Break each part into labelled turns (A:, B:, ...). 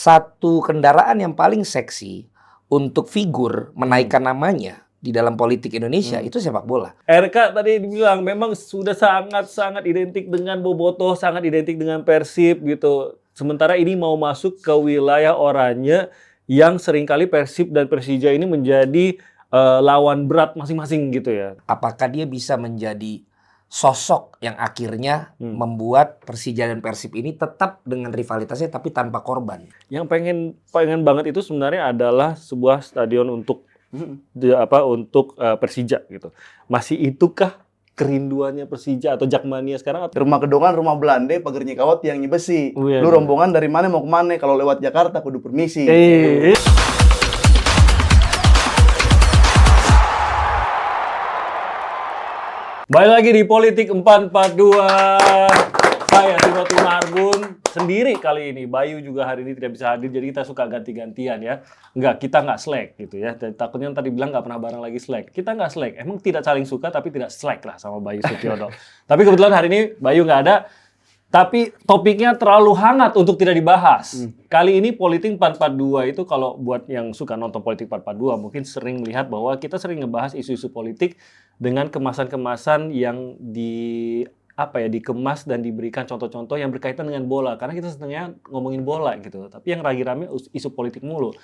A: satu kendaraan yang paling seksi untuk figur menaikkan namanya di dalam politik Indonesia itu sepak bola.
B: RK tadi dibilang memang sudah sangat-sangat identik dengan Bobotoh, sangat identik dengan Persib gitu. Sementara ini mau masuk ke wilayah oranye yang seringkali Persib dan Persija ini menjadi lawan berat masing-masing gitu ya.
A: Apakah dia bisa menjadi sosok yang akhirnya membuat Persija dan Persib ini tetap dengan rivalitasnya tapi tanpa korban?
B: Yang pengen banget itu sebenarnya adalah sebuah stadion untuk Persija gitu. Masih itukah kerinduannya Persija atau Jakmania sekarang?
C: Rumah kedongan, rumah Belanda, pagernya kawat yang besi.
B: Iya,
C: Lu rombongan dari mana mau kemana? Kalau lewat Jakarta kudu permisi.
B: Balik lagi di Politik 442. Saya Timothy Marbun sendiri kali ini. Bayu juga hari ini tidak bisa hadir, jadi kita suka ganti-gantian ya. Kita nggak slack gitu ya. Takutnya tadi bilang nggak pernah bareng lagi slack. Kita nggak slack. Emang tidak saling suka, tapi tidak slack lah sama Bayu Sutyono. Tapi kebetulan hari ini Bayu nggak ada. Tapi topiknya terlalu hangat untuk tidak dibahas. Kali ini Politik 442 itu kalau buat yang suka nonton Politik 442 mungkin sering melihat bahwa kita sering ngebahas isu-isu politik dengan kemasan-kemasan yang dikemas dan diberikan contoh-contoh yang berkaitan dengan bola. Karena kita sebenarnya ngomongin bola gitu. Tapi yang lagi rame isu politik mulu.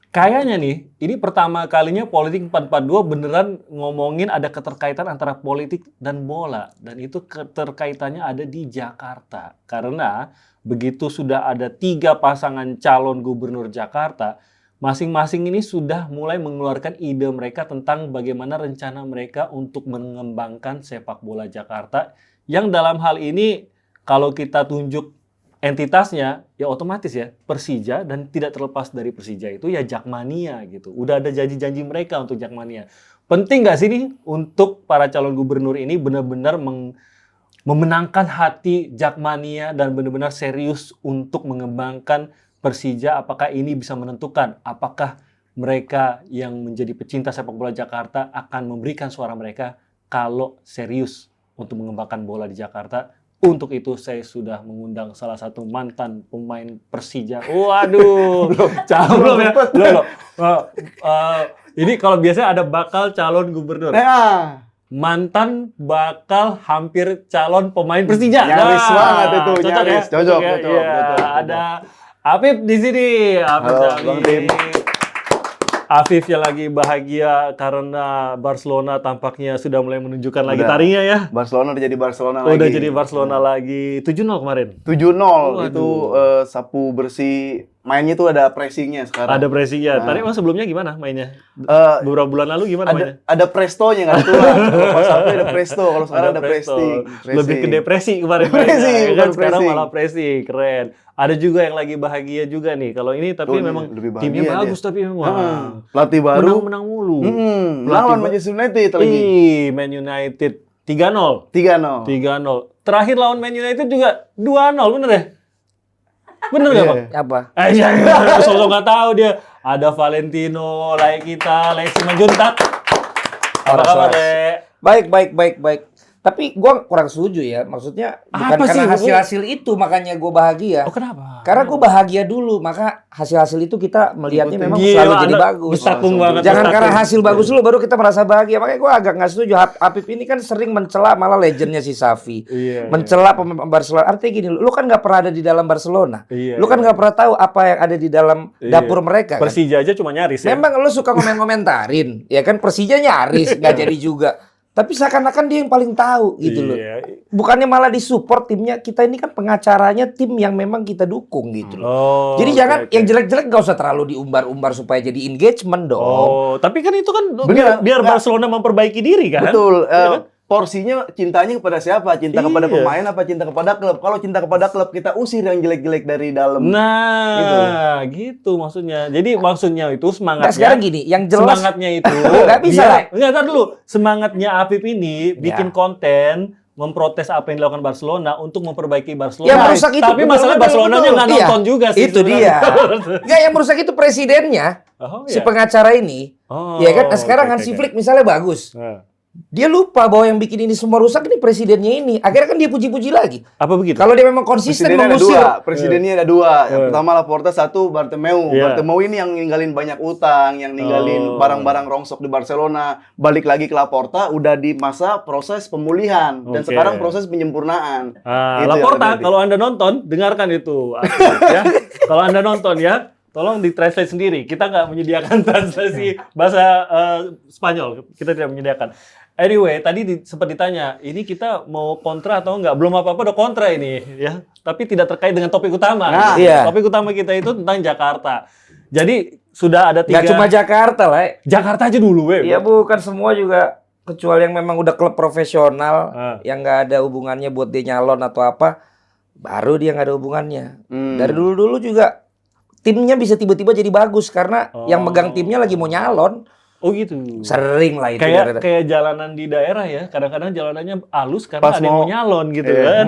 B: Kayaknya nih, ini pertama kalinya Politik 442 beneran ngomongin ada keterkaitan antara politik dan bola. Dan itu keterkaitannya ada di Jakarta. Karena begitu sudah ada 3 pasangan calon gubernur Jakarta, masing-masing ini sudah mulai mengeluarkan ide mereka tentang bagaimana rencana mereka untuk mengembangkan sepak bola Jakarta. Yang dalam hal ini, kalau kita tunjuk entitasnya, ya otomatis ya Persija, dan tidak terlepas dari Persija itu ya Jakmania gitu. Udah ada janji-janji mereka untuk Jakmania. Penting nggak sih nih untuk para calon gubernur ini benar-benar memenangkan hati Jakmania dan benar-benar serius untuk mengembangkan Persija? Apakah ini bisa menentukan apakah mereka yang menjadi pecinta sepak bola Jakarta akan memberikan suara mereka kalau serius untuk mengembangkan bola di Jakarta? Untuk itu saya sudah mengundang salah satu mantan pemain Persija. Waduh, belum ya? Belum. Ini kalau biasanya ada bakal calon gubernur. Mantan bakal hampir calon pemain Persija.
C: Nyaris banget itu,
B: cocok
C: nyaris.
B: Ya?
C: Cocok.
B: Ada Afif di sini.
C: Halo, Bang Tim.
B: Afif yang lagi bahagia karena Barcelona tampaknya sudah mulai menunjukkan lagi taringnya ya.
C: Barcelona udah jadi Barcelona lagi.
B: Udah jadi Barcelona lagi. 7-0 kemarin.
C: 7-0 itu sapu bersih. Mainnya tuh ada pressingnya sekarang.
B: Ada pressingnya. Tadi emang sebelumnya gimana mainnya? Beberapa bulan lalu gimana mainnya?
C: Ada prestonya nggak tuh? Kalau sapu ada presto, kalau sekarang ada pressing.
B: Lebih ke depresi kemarin.
C: Pressing,
B: kan sekarang malah pressing. Keren. Ada juga yang lagi bahagia juga nih. Kalau ini tapi memang timnya bagus tapi memang.
C: Pelatih baru.
B: Menang mulu.
C: Lawan Manchester United lagi.
B: Man United 3-0.
C: 3-0.
B: Terakhir lawan Man United juga 2-0, bener ya? Bener nggak, Bang?
A: Apa?
B: Sosok nggak tahu dia. Ada Valentino, kita, Lexi Menjuntak. Apa kabar, Dek?
A: Baik. Tapi gue kurang setuju ya. Maksudnya bukan karena hasil-hasil itu makanya gue bahagia.
B: Oh, kenapa?
A: Karena gue bahagia dulu, maka hasil-hasil itu kita melihatnya memang selalu jadi bagus. Jangan karena hasil bagus dulu baru kita merasa bahagia. Makanya gue agak nggak setuju. Apip ini kan sering mencela malah legendnya si Xavi. Mencela pemain Barcelona. Artinya gini, lu kan nggak pernah ada di dalam Barcelona. Lu kan nggak pernah tahu apa yang ada di dalam dapur mereka.
B: Persija aja cuma nyaris ya.
A: Memang lu suka komentarin, ya kan Persija nyaris nggak jadi juga. Tapi seakan-akan dia yang paling tahu gitu loh. Bukannya malah disupport timnya. Kita ini kan pengacaranya tim yang memang kita dukung gitu loh. Jadi jangan yang jelek-jelek gak usah terlalu diumbar-umbar supaya jadi engagement dong.
B: Tapi kan itu kan biar Barcelona memperbaiki diri kan.
C: Betul. Porsinya cintanya kepada siapa? Cinta kepada pemain apa cinta kepada klub? Kalau cinta kepada klub kita usir yang jelek-jelek dari dalam.
B: Nah, gitu maksudnya. Jadi maksudnya itu semangatnya.
A: Nah, sekarang gini, yang jelas
B: semangatnya itu
A: nggak bisa lah.
B: Enggak, dulu. Semangatnya Afif ini bikin konten memprotes apa yang dilakukan Barcelona untuk memperbaiki Barcelona.
A: Yang merusak itu.
B: Tapi masalah Barcelonanya nggak nonton juga sih.
A: Itu dia. Nggak, yang merusak itu presidennya. Si pengacara ini. Ya kan, sekarang Hansi Flick misalnya bagus. Dia lupa bahwa yang bikin ini semua rusak ini presidennya ini. Akhirnya kan dia puji-puji lagi.
B: Apa begitu?
A: Kalau dia memang konsisten
C: Presidennya ada
A: mengusir.
C: dua. Presidennya ada dua. Yang pertama Laporta, satu Bartomeu. Bartomeu ini yang ninggalin banyak utang, yang ninggalin barang-barang rongsok di Barcelona. Balik lagi ke Laporta, udah di masa proses pemulihan dan sekarang proses penyempurnaan. Itu
B: Laporta, kalau Anda nonton, dengarkan itu. Ya. Kalau Anda nonton ya, tolong ditranslate sendiri. Kita nggak menyediakan translasi bahasa Spanyol. Kita tidak menyediakan. Anyway, tadi sempat ditanya, ini kita mau kontra atau enggak? Belum apa-apa udah kontra ini, ya. Tapi tidak terkait dengan topik utama.
A: Nah, iya.
B: Topik utama kita itu tentang Jakarta. Jadi sudah ada 3.
A: Nggak cuma Jakarta lah.
B: Jakarta aja dulu, weh.
A: Iya bukan semua juga. Kecuali yang memang udah klub profesional, yang nggak ada hubungannya buat dia nyalon atau apa, baru dia nggak ada hubungannya. Dari dulu-dulu juga timnya bisa tiba-tiba jadi bagus karena yang megang timnya lagi mau nyalon.
B: Oh gitu.
A: Sering lah itu.
B: Kayak jalanan di daerah ya. Kadang-kadang jalanannya halus karena ada yang mau nyalon gitu kan.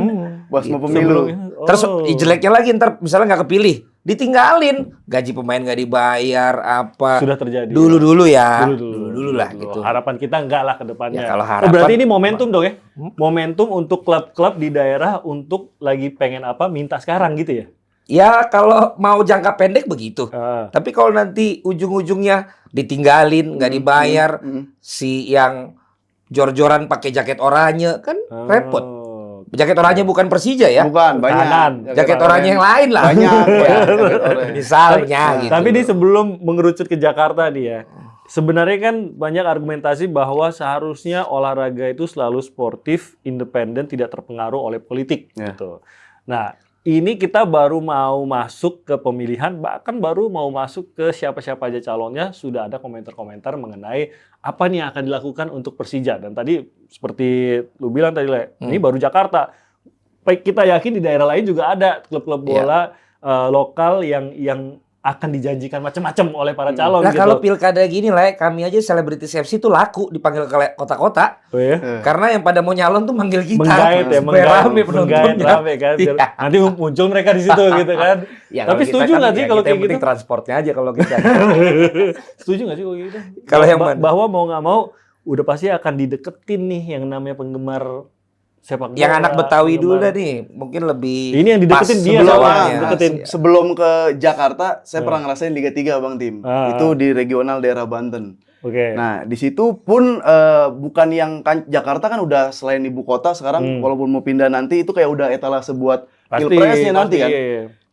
C: Pas mau pemilu.
A: Terus jeleknya lagi ntar misalnya nggak kepilih, ditinggalin, gaji pemain nggak dibayar apa.
B: Sudah terjadi.
A: Dulu ya. Dulu lah gitu.
B: Harapan kita enggak lah ke depannya.
A: Ya, kalau harapan,
B: berarti ini momentum dong ya. Momentum untuk klub-klub di daerah untuk lagi pengen apa minta sekarang gitu ya.
A: Ya kalau mau jangka pendek begitu. Tapi kalau nanti ujung-ujungnya ditinggalin, nggak dibayar, si yang jor-joran pakai jaket oranye kan repot. Jaket oranye bukan Persija ya?
C: Bukan, banyak.
A: Jaket oranye yang lain lah.
C: Banyak ya.
A: Misalnya gitu.
B: Tapi ini sebelum mengerucut ke Jakarta nih ya. Sebenarnya kan banyak argumentasi bahwa seharusnya olahraga itu selalu sportif, independen, tidak terpengaruh oleh politik gitu. Nah, ini kita baru mau masuk ke pemilihan, bahkan baru mau masuk ke siapa-siapa aja calonnya, sudah ada komentar-komentar mengenai apa nih yang akan dilakukan untuk Persija. Dan tadi seperti lu bilang tadi, Le, ini baru Jakarta. Kita yakin di daerah lain juga ada klub-klub bola lokal yang akan dijanjikan macam-macam oleh para calon.
A: Nah
B: gitu.
A: kalau pilkada gini lah, kami aja Selebritis FC tuh laku dipanggil ke kota-kota.
B: Oh ya?
A: Karena yang pada mau nyalon tuh manggil kita.
B: Menggait ya,
A: rame penontonnya.
B: Rame kan. Nanti muncul mereka di situ gitu kan.
A: Ya,
B: tapi setuju nggak sih kalau kayak gitu?
A: Transportnya aja kalau kita.
B: Setuju nggak sih kalau gitu?
A: Kalau yang mana?
B: Bahwa mau nggak mau, udah pasti akan dideketin nih yang namanya penggemar sepak bola.
A: Yang anak Betawi dulu dah nih, mungkin lebih.
B: Ini yang dideketin dia
C: sebelum ke Jakarta, saya pernah ngerasain Liga 3 Bang Tim. Itu di regional daerah Banten. Nah, di situ pun bukan yang Jakarta kan udah selain ibu kota sekarang walaupun mau pindah nanti itu kayak udah etalase buat pilpresnya nanti kan.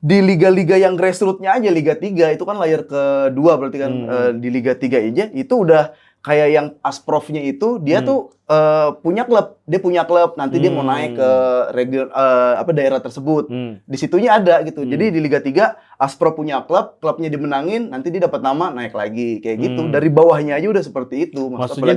C: Di liga-liga yang grassroots-nya aja Liga 3 itu kan layer kedua berarti kan di Liga 3 aja itu udah kayak yang Asprofnya itu dia tuh punya klub, nanti dia mau naik ke region daerah tersebut. Di situnya ada gitu. Jadi di Liga 3 Asprof punya klubnya dimenangin, nanti dia dapat nama naik lagi kayak gitu. Dari bawahnya aja udah seperti itu.
B: Maksudnya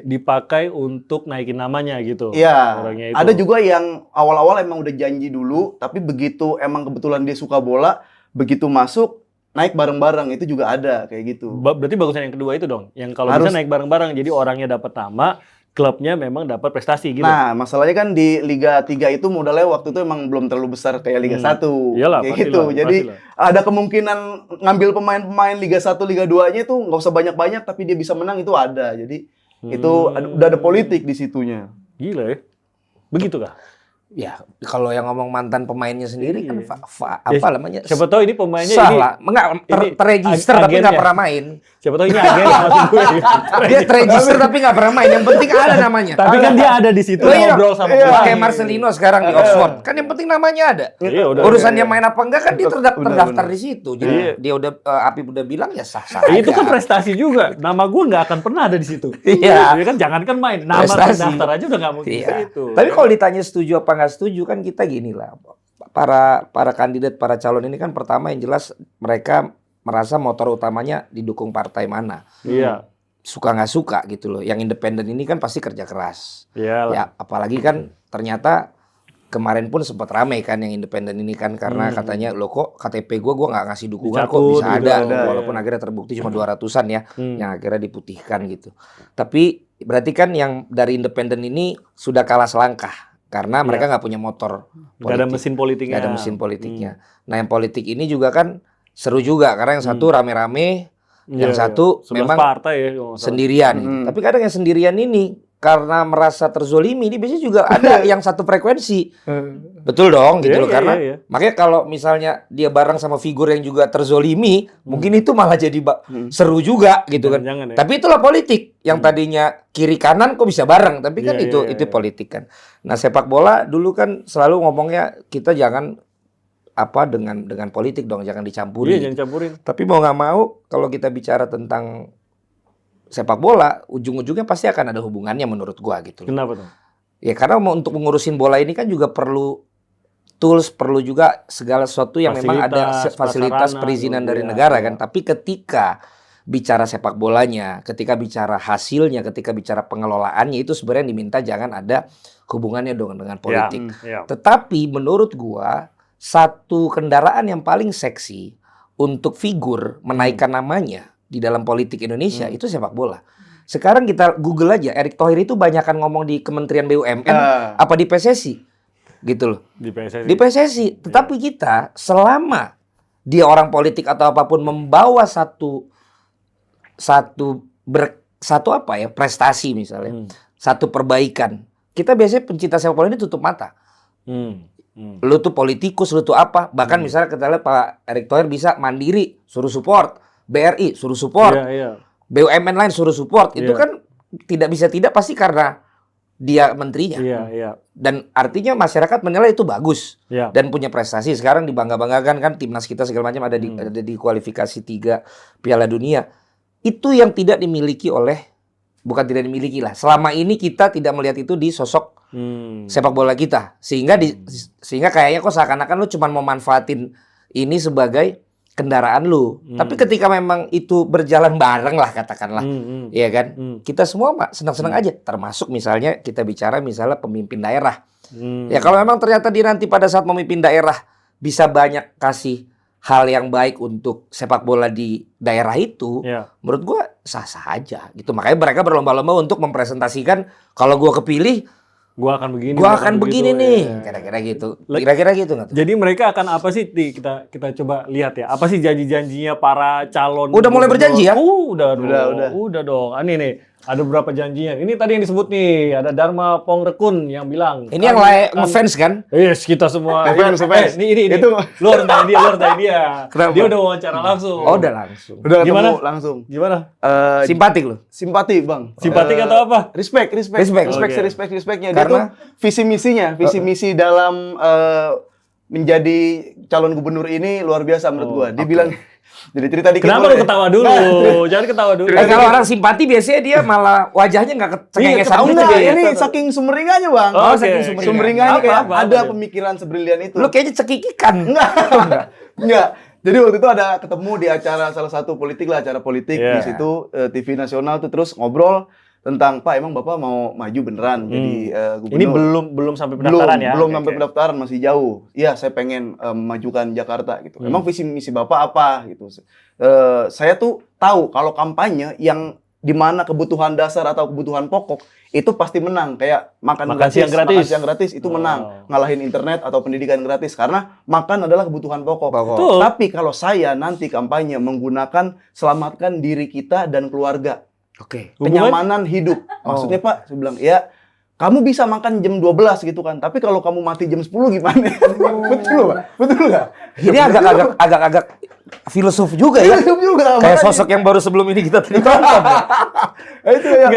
B: dipakai untuk naikin namanya gitu.
C: Iya. Ada juga yang awal-awal emang udah janji dulu, tapi begitu emang kebetulan dia suka bola, begitu masuk naik bareng-bareng itu juga ada kayak gitu.
B: Berarti bagusnya yang kedua itu dong. Yang kalau bisa naik bareng-bareng jadi orangnya dapat nama, klubnya memang dapat prestasi gitu.
C: Nah, masalahnya kan di Liga 3 itu modalnya waktu itu emang belum terlalu besar kayak Liga 1.
B: Iyalah,
C: kayak gitu. Jadi ada kemungkinan ngambil pemain-pemain Liga 1, Liga 2-nya itu nggak usah banyak-banyak tapi dia bisa menang itu ada. Jadi itu udah ada politik di situnya.
B: Gila ya. Begitu kah?
A: Ya, kalau yang ngomong mantan pemainnya sendiri kan apa namanya?
B: Siapa tahu ini pemainnya
A: salah, enggak terregister tapi nggak pernah main.
B: Siapa tahu ini agen maksud gue.
A: Dia terregister tapi nggak pernah main. Yang penting ada namanya.
B: Tapi kan dia ada di situ ngobrol sama pemain.
A: Kayak Marcelino sekarang di Oxford. Kan yang penting namanya ada. Urusannya main apa enggak kan dia terdaftar di situ. Jadi dia udah Apip udah bilang ya sah-sah aja.
B: Itu kan prestasi juga. Nama gue nggak akan pernah ada di situ.
A: Iya.
B: Kan jangankan main, nama terdaftar aja udah nggak mungkin itu.
A: Tapi kalau ditanya setuju apa nggak setuju kan kita gini lah, para kandidat, para calon ini kan pertama yang jelas mereka merasa motor utamanya didukung partai mana.
B: Iya.
A: Suka nggak suka gitu loh. Yang independen ini kan pasti kerja keras.
B: Iyalah.
A: Ya apalagi kan ternyata kemarin pun sempat ramai kan yang independen ini kan karena katanya lo kok KTP gue nggak ngasih dukungan kok bisa ada. Walaupun akhirnya terbukti cuma 200-an ya yang akhirnya diputihkan gitu. Tapi berarti kan yang dari independen ini sudah kalah selangkah. Karena mereka nggak punya motor politik.
B: Nggak ada mesin politiknya.
A: Nggak ada mesin politiknya. Nah yang politik ini juga kan seru juga. Karena yang satu rame-rame, yang satu memang
B: partai ya,
A: sendirian. Gitu. Tapi kadang yang sendirian ini karena merasa terzolimi, dia biasanya juga ada yang satu frekuensi. Betul dong, gitu loh. Karena makanya kalau misalnya dia bareng sama figur yang juga terzolimi, mungkin itu malah jadi seru juga, gitu kan.
B: Jangan, ya.
A: Tapi itulah politik. Yang tadinya kiri kanan kok bisa bareng, tapi kan itu politik kan. Nah, sepak bola dulu kan selalu ngomongnya kita jangan dengan politik dong, jangan dicampuri.
B: Jangan campurin.
A: Tapi mau nggak mau, kalau kita bicara tentang sepak bola, ujung-ujungnya pasti akan ada hubungannya menurut gua gitu.
B: Kenapa tuh?
A: Ya karena untuk mengurusin bola ini kan juga perlu tools, perlu juga segala sesuatu yang memang ada fasilitas perizinan dari negara kan. Tapi ketika bicara sepak bolanya, ketika bicara hasilnya, ketika bicara pengelolaannya, itu sebenarnya diminta jangan ada hubungannya dengan politik. Tetapi menurut gua satu kendaraan yang paling seksi untuk figur menaikkan namanya di dalam politik Indonesia itu sepak bola. Sekarang kita Google aja, Erick Thohir itu banyakan ngomong di Kementerian BUMN apa di PSSI, gitu loh. Di PSSI. Tetapi kita selama dia orang politik atau apapun membawa satu prestasi misalnya, satu perbaikan, kita biasanya pencinta sepak bola ini tutup mata. Lu tuh politikus, lu tuh apa? Bahkan misalnya kita lihat Pak Erick Thohir bisa mandiri, suruh support. BRI suruh support, BUMN lain suruh support, itu kan tidak bisa tidak pasti karena dia menterinya. Dan artinya masyarakat menilai itu bagus dan punya prestasi. Sekarang dibangga-banggakan kan timnas kita segala macam ada di kualifikasi 3 Piala Dunia. Itu yang tidak dimiliki oleh, bukan tidak dimiliki lah. Selama ini kita tidak melihat itu di sosok sepak bola kita, sehingga kayaknya kok seakan-akan lu cuma mau manfaatin ini sebagai kendaraan lu. Tapi ketika memang itu berjalan bareng lah katakanlah, ya kan? Kita semua senang-senang aja. Termasuk misalnya kita bicara misalnya pemimpin daerah. Ya kalau memang ternyata nanti pada saat memimpin daerah bisa banyak kasih hal yang baik untuk sepak bola di daerah itu, menurut gua sah-sah aja gitu. Makanya mereka berlomba-lomba untuk mempresentasikan kalau gua kepilih gua akan begini nih, kira-kira gitu. Kira-kira gitu nggak tuh?
B: Jadi mereka akan apa sih? Kita coba lihat ya. Apa sih janji-janjinya para calon?
A: Udah mulai berjanji ya?
B: Udah dong. Ini nih, ada beberapa janjinya. Ini tadi yang disebut nih, ada Dharma Pongrekun yang bilang.
A: Ini yang layak ngefans kan?
B: Yes, kita semua.
C: Fans.
B: Ini.
C: Itu
B: Lu harus tanya dia.
A: Kenapa?
B: Dia udah wawancara langsung.
A: Oh, udah langsung.
C: Udah
B: Gimana?
C: ketemu langsung.
B: Gimana?
A: Simpatik lu?
C: Simpati, Bang.
B: Simpatik atau apa?
C: Respectnya. Dia tuh visi misi dalam menjadi calon gubernur ini luar biasa menurut gua. Dia bilang, jadi cerita dikit.
B: Kenapa lu ketawa dulu? Jangan ketawa dulu.
A: Kalau orang simpati biasanya dia malah wajahnya nggak cengengesan gitu.
C: Ini saking sumeringahnya, Bang.
A: Oh, saking sumeringahnya
C: kayak ada pemikiran sebrilian itu.
A: Lu kayaknya cekikikan.
C: Enggak. Jadi waktu itu ada ketemu di acara salah satu acara politik di situ TV nasional tuh, terus ngobrol tentang, Pak, emang Bapak mau maju beneran jadi gubernur?
B: Ini belum sampai pendaftaran ya?
C: Belum sampai pendaftaran, masih jauh. Iya, saya pengen memajukan Jakarta gitu. Emang visi misi Bapak apa gitu. Saya tuh tahu kalau kampanye yang di mana kebutuhan dasar atau kebutuhan pokok itu pasti menang, kayak makan siang gratis itu menang, ngalahin internet atau pendidikan gratis karena makan adalah kebutuhan pokok. Tapi kalau saya nanti kampanye menggunakan selamatkan diri kita dan keluarga. Kenyamanan hidup. Maksudnya Pak, saya bilang, ya kamu bisa makan jam 12 gitu kan, tapi kalau kamu mati jam 10 gimana? Betul nggak?
A: Ini agak filosof juga ya. Kayak sosok yang baru sebelum ini kita tadi tonton.
C: Itu ya.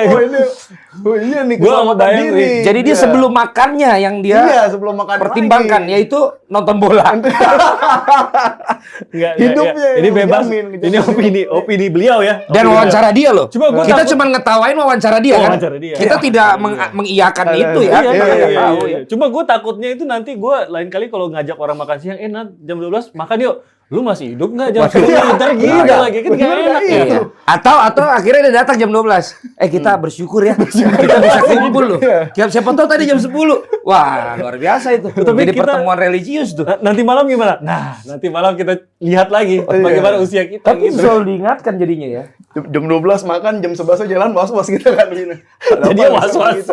C: Iya nih, keselamatan diri.
A: Jadi dia sebelum makannya yang dia
C: sebelum makan
A: pertimbangkan yaitu nonton bola.
C: Hidupnya
B: ini bebas. Ini opini beliau ya.
A: Dan wawancara dia loh. Kita
B: takut...
A: cuma ngetawain wawancara dia kan. Kita tidak mengiyakan itu ya.
B: Iya. Cuma gue takutnya itu nanti gue lain kali kalau ngajak orang makan siang, jam 12 makan yuk. Lu masih hidup nggak jam 10? Ntar gitu lagi kan nggak enak ya.
A: Atau akhirnya dia datang jam 12. Kita bersyukur ya. Kita bisa kumpul loh. Siapa tahu tadi jam 10. Wah, luar biasa itu. Jadi pertemuan religius tuh.
B: Nanti malam gimana? Nah, nanti malam kita lihat lagi bagaimana usia kita.
A: Tapi selalu diingatkan jadinya ya.
C: Jam 12 makan, jam 11 jalan was-was kita kan begini.
B: Jadi was-was.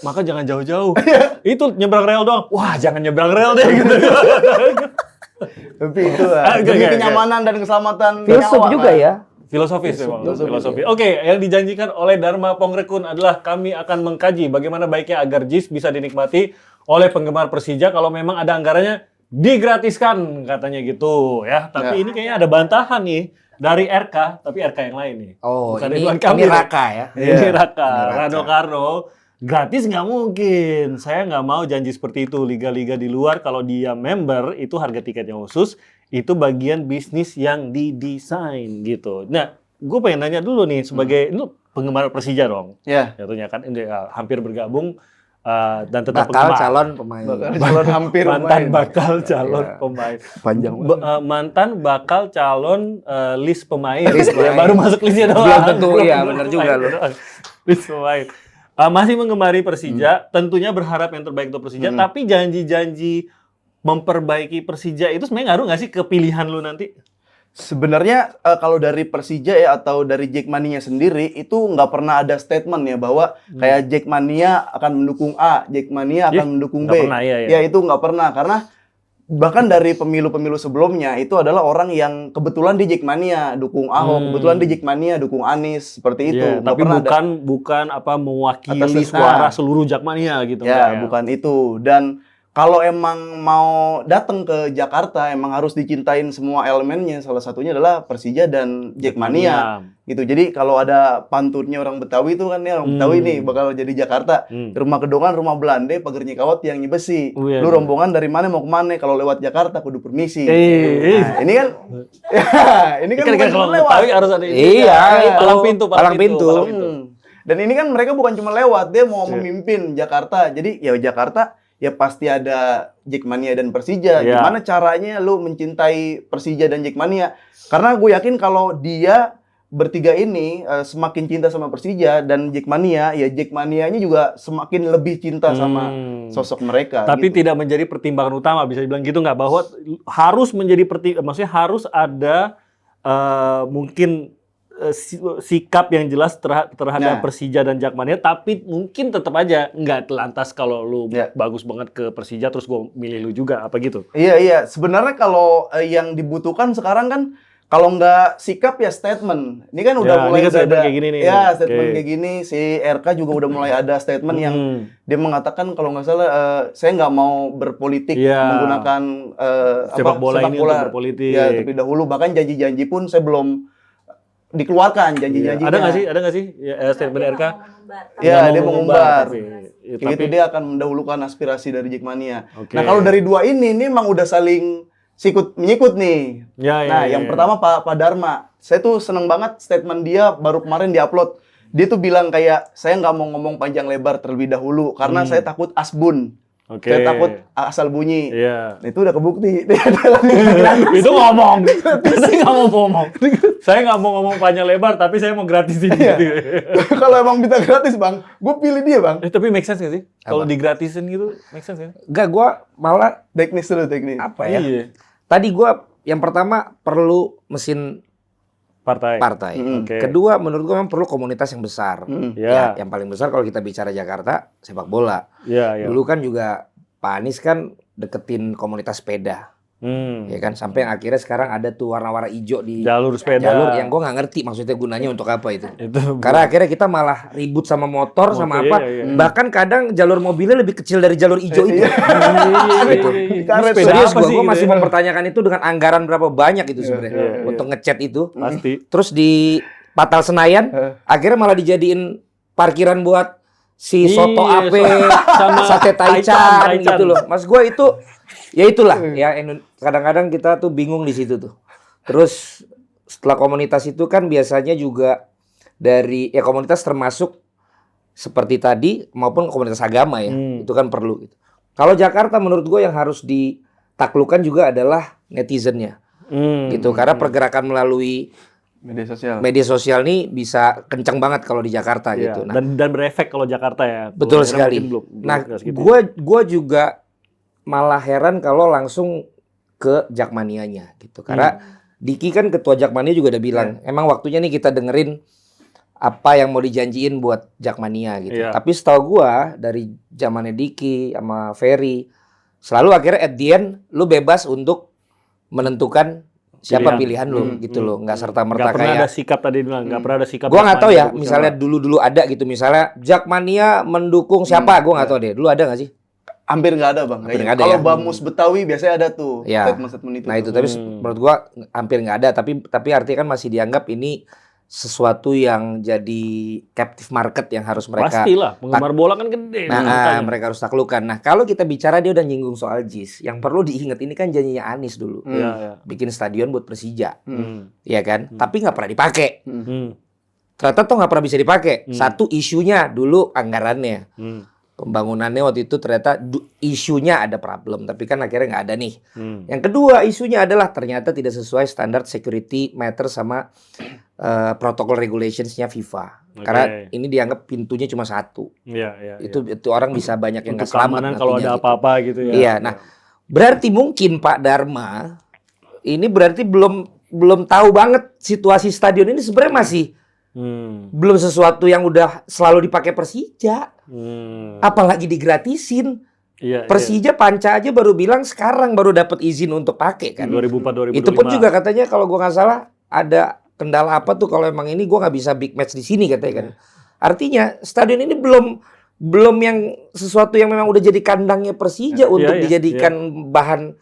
B: Maka jangan jauh-jauh. Itu nyebrang rel doang. Wah, jangan nyebrang rel deh gitu.
C: Tapi itu lah. Demi kenyamanan dan keselamatan
A: filsuf juga ya.
B: Filosofis memang. Filosofi. Oke, yang dijanjikan oleh Dharma Pongrekun adalah kami akan mengkaji bagaimana baiknya agar JIS bisa dinikmati oleh penggemar Persija kalau memang ada anggarannya digratiskan katanya gitu ya. Tapi ini kayaknya ada bantahan nih dari RK, tapi RK yang lain nih.
A: Oh,
B: Bukan
A: ini
B: Kamil.
A: Raka ya.
B: Ini Raka. Rano Karno. Gratis nggak mungkin. Saya nggak mau janji seperti itu. Liga-liga di luar kalau dia member itu harga tiketnya khusus. Itu bagian bisnis yang didesain gitu. Nah, gue pengen nanya dulu nih sebagai lu penggemar Persija dong.
C: Iya.
B: Jatuhnya kan ini hampir bergabung dan tetap
A: Bakal
B: penggemar.
A: calon pemain.
C: Calon hampir
B: Mantan
C: pemain.
B: bakal calon pemain.
C: Panjang
B: Mantan bakal calon list pemain.
A: List
B: Ya,
A: pemain.
B: baru masuk listnya doang.
A: Belum tentu,
B: Belum
A: iya,
B: tentu
A: benar
B: pemain
A: juga lu.
B: doang. List pemain. Masih menggemari Persija, tentunya berharap yang terbaik untuk Persija, tapi janji-janji memperbaiki Persija itu sebenarnya ngaruh nggak sih ke pilihan lu nanti?
C: Sebenarnya kalau dari Persija ya atau dari Jackmania sendiri itu nggak pernah ada statement ya bahwa kayak Jackmania akan mendukung A, Jackmania akan mendukung B.
B: Nggak pernah, ya.
C: Ya itu nggak pernah karena bahkan dari pemilu-pemilu sebelumnya itu adalah orang yang kebetulan di Jackmania dukung Ahok, kebetulan di Jackmania dukung Anies seperti itu.
B: Iya,
C: Nggak
B: tapi
C: pernah
B: bukan apa mewakili
C: Atas-
B: suara seluruh Jakmania gitu.
C: Ya,
B: enggak
C: bukan itu. Dan kalau emang mau datang ke Jakarta, emang harus dicintain semua elemennya. Salah satunya adalah Persija dan Jackmania. Gitu. Jadi kalau ada pantunnya orang Betawi itu kan ya, orang Betawi nih bakal jadi Jakarta. Rumah Kedongan, rumah Belanda, pagar Nyekawat yang Nyebesi.
B: Oh, iya,
C: Lu
B: iya.
C: rombongan dari mana mau kemana? Kalau lewat Jakarta kudu permisi.
B: Nah,
C: Ini kan ini kan bukan
B: kalau
C: cuma lewat.
B: Betawi harus ada ini.
A: Iya, itu.
B: Palang pintu.
A: Palang pintu.
C: Dan ini kan mereka bukan cuma lewat, dia mau memimpin Jakarta. Jadi ya Jakarta ya pasti ada Jackmania dan Persija.
B: Iya.
C: Gimana caranya lu mencintai Persija dan Jackmania? Karena gue yakin kalau dia bertiga ini semakin cinta sama Persija dan Jackmania, ya Jackmanianya juga semakin lebih cinta sama sosok mereka.
B: Tapi
C: gitu.
B: tidak menjadi pertimbangan utama, bisa dibilang gitu nggak? Bahwa harus menjadi maksudnya harus ada mungkin sikap yang jelas terhadap
C: Nah.
B: Persija dan Jakmania, tapi mungkin tetap aja nggak lantas kalau lu
C: Ya.
B: bagus banget ke Persija terus gue milih lu juga apa gitu.
C: Iya. Sebenarnya kalau yang dibutuhkan sekarang kan kalau nggak sikap ya statement. Ini kan udah
B: Ya,
C: mulai
B: ini kan statement
C: ada
B: kayak gini nih.
C: Ya, statement
B: Oke.
C: kayak gini. Si RK juga udah mulai ada statement yang dia mengatakan kalau nggak salah saya nggak mau berpolitik
B: Iya.
C: menggunakan
B: Sepak bola ini untuk berpolitik.
C: Ya, tapi dahulu bahkan janji-janji pun saya belum dikeluarkan janji-janjinya.
B: Ada nggak sih ya, statement RK?
C: Ya, dia mau ngumbar.
B: Tapi
C: Itu dia akan mendahulukan aspirasi dari Jackmania.
B: Oke.
C: Nah, kalau dari dua ini memang udah saling sikut menyikut nih.
B: Ya,
C: Nah, yang pertama Pak Dharma. Saya tuh seneng banget statement dia baru kemarin diupload. Dia tuh bilang kayak saya nggak mau ngomong panjang lebar terlebih dahulu karena saya takut asbun.
B: Oke.
C: Saya takut asal bunyi.
B: Iya.
C: Nah, itu udah kebukti.
B: Itu ngomong. Saya nggak mau ngomong. Saya nggak mau ngomong panjang lebar, tapi saya mau gratisin. Gitu.
C: Kalau emang minta gratis, Bang, gue pilih dia, Bang.
B: Tapi make sense nggak sih? Kalau digratisin gitu, make sense kan?
A: Enggak, gue malah
C: Teknis dulu, teknis.
A: apa ya?
B: Iya.
A: Tadi gue yang pertama perlu mesin
B: Partai. Oke.
A: Kedua, menurut gue memang perlu komunitas yang besar.
B: Ya.
A: Yang paling besar kalau kita bicara Jakarta, sepak bola.
B: Iya.
A: Dulu kan juga Pak Anies kan deketin komunitas sepeda. Ya kan, sampai yang akhirnya sekarang ada tuh warna-warna hijau di
B: Jalur sepeda.
A: jalur yang gue nggak ngerti maksudnya gunanya untuk apa itu.
B: Itu.
A: Karena akhirnya kita malah ribut sama motor sama apa.
B: iya.
A: Bahkan kadang jalur mobilnya lebih kecil dari jalur hijau itu.
C: Karet.
A: Serius gue masih mempertanyakan itu dengan anggaran berapa banyak itu sebenarnya untuk ngecat itu.
B: Pasti.
A: Terus di Patal Senayan akhirnya malah dijadiin parkiran buat si soto ape
B: sama
A: sate taichan
B: Taichan.
A: gitu loh. Mas gue itu ya itulah ya kadang-kadang kita tuh bingung di situ tuh. Terus setelah komunitas itu kan biasanya juga dari ya komunitas termasuk seperti tadi maupun komunitas agama ya. Itu kan perlu gitu. Kalau Jakarta menurut gue yang harus ditaklukkan juga adalah netizennya. Gitu karena pergerakan melalui media sosial nih bisa kencang banget kalau di Jakarta gitu. Nah,
B: Dan berefek kalau Jakarta ya.
A: betul
B: Kalau
A: sekali.
B: mungkin belum
A: Nah,
B: segitu.
A: gua juga malah heran kalau langsung ke Jakmanianya gitu. Karena Diki kan ketua Jakmania juga udah bilang, emang waktunya nih kita dengerin apa yang mau dijanjiin buat Jakmania gitu.
B: Iya.
A: Tapi setahu gua dari zamannya Diki sama Ferry selalu akhirnya at the end lu bebas untuk menentukan siapa pilihan lu gitu loh, nggak serta merta
B: Nggak pernah
A: kayak
B: ada sikap tadi bilang, nggak pernah ada sikap.
A: gua nggak tahu ya,
B: Jakmania
A: misalnya dulu ada gitu, misalnya Jakmania mendukung siapa, gua nggak tahu deh. Dulu ada nggak sih?
C: Hampir nggak ada bang.
A: Hampir nggak ada
C: Kalau
A: ya.
C: Bamus Betawi biasanya ada tuh
A: Ya.
C: statement-statement itu.
A: Nah itu tapi menurut gua hampir nggak ada, tapi artinya kan masih dianggap ini sesuatu yang jadi captive market yang harus mereka
B: Pastilah, penggemar bola kan gede.
A: mereka harus taklukkan. Nah kalau kita bicara dia udah nyinggung soal JIS, yang perlu diingat ini kan janjinya Anies dulu, bikin stadion buat Persija, ya kan? Tapi nggak pernah dipakai. Ternyata tuh nggak pernah bisa dipakai. Satu isunya dulu anggarannya. Pembangunannya waktu itu ternyata isunya ada problem, tapi kan akhirnya nggak ada nih. Yang kedua isunya adalah ternyata tidak sesuai standar security matter sama protokol regulationsnya FIFA. Karena ini dianggap pintunya cuma satu. Itu orang bisa banyak yang nggak selamat.
B: Keamanan kalau ada apa-apa gitu ya.
A: Iya, nah berarti mungkin Pak Dharma ini berarti belum tahu banget situasi stadion ini sebenarnya masih belum sesuatu yang udah selalu dipakai Persija. Apalagi digratisin. Persija Panca aja baru bilang sekarang baru dapat izin untuk pakai kan.
B: 2004 2005.
A: Itu pun juga katanya kalau gua nggak salah ada kendala apa tuh kalau emang ini gua nggak bisa big match di sini katanya kan. Artinya stadion ini belum yang sesuatu yang memang udah jadi kandangnya Persija untuk dijadikan bahan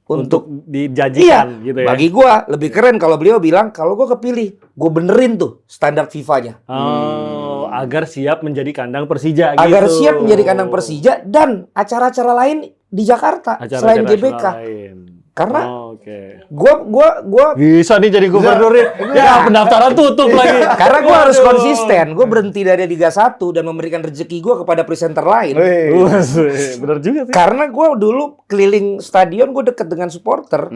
A: untuk
B: dijanjikan gitu ya.
A: Bagi gua lebih keren kalau beliau bilang kalau gua kepilih, gua benerin tuh standar FIFA-nya.
B: Agar siap menjadi kandang Persija gitu.
A: Agar siap menjadi kandang Persija dan acara-acara lain di Jakarta selain GBK. Karena gua
B: bisa nih jadi gubernur ya pendaftaran tutup lagi.
A: Karena gua harus konsisten. Gua berhenti dari Liga 1 dan memberikan rezeki gua kepada presenter lain.
B: Bener juga sih.
A: Karena gua dulu keliling stadion, gua deket dengan supporter.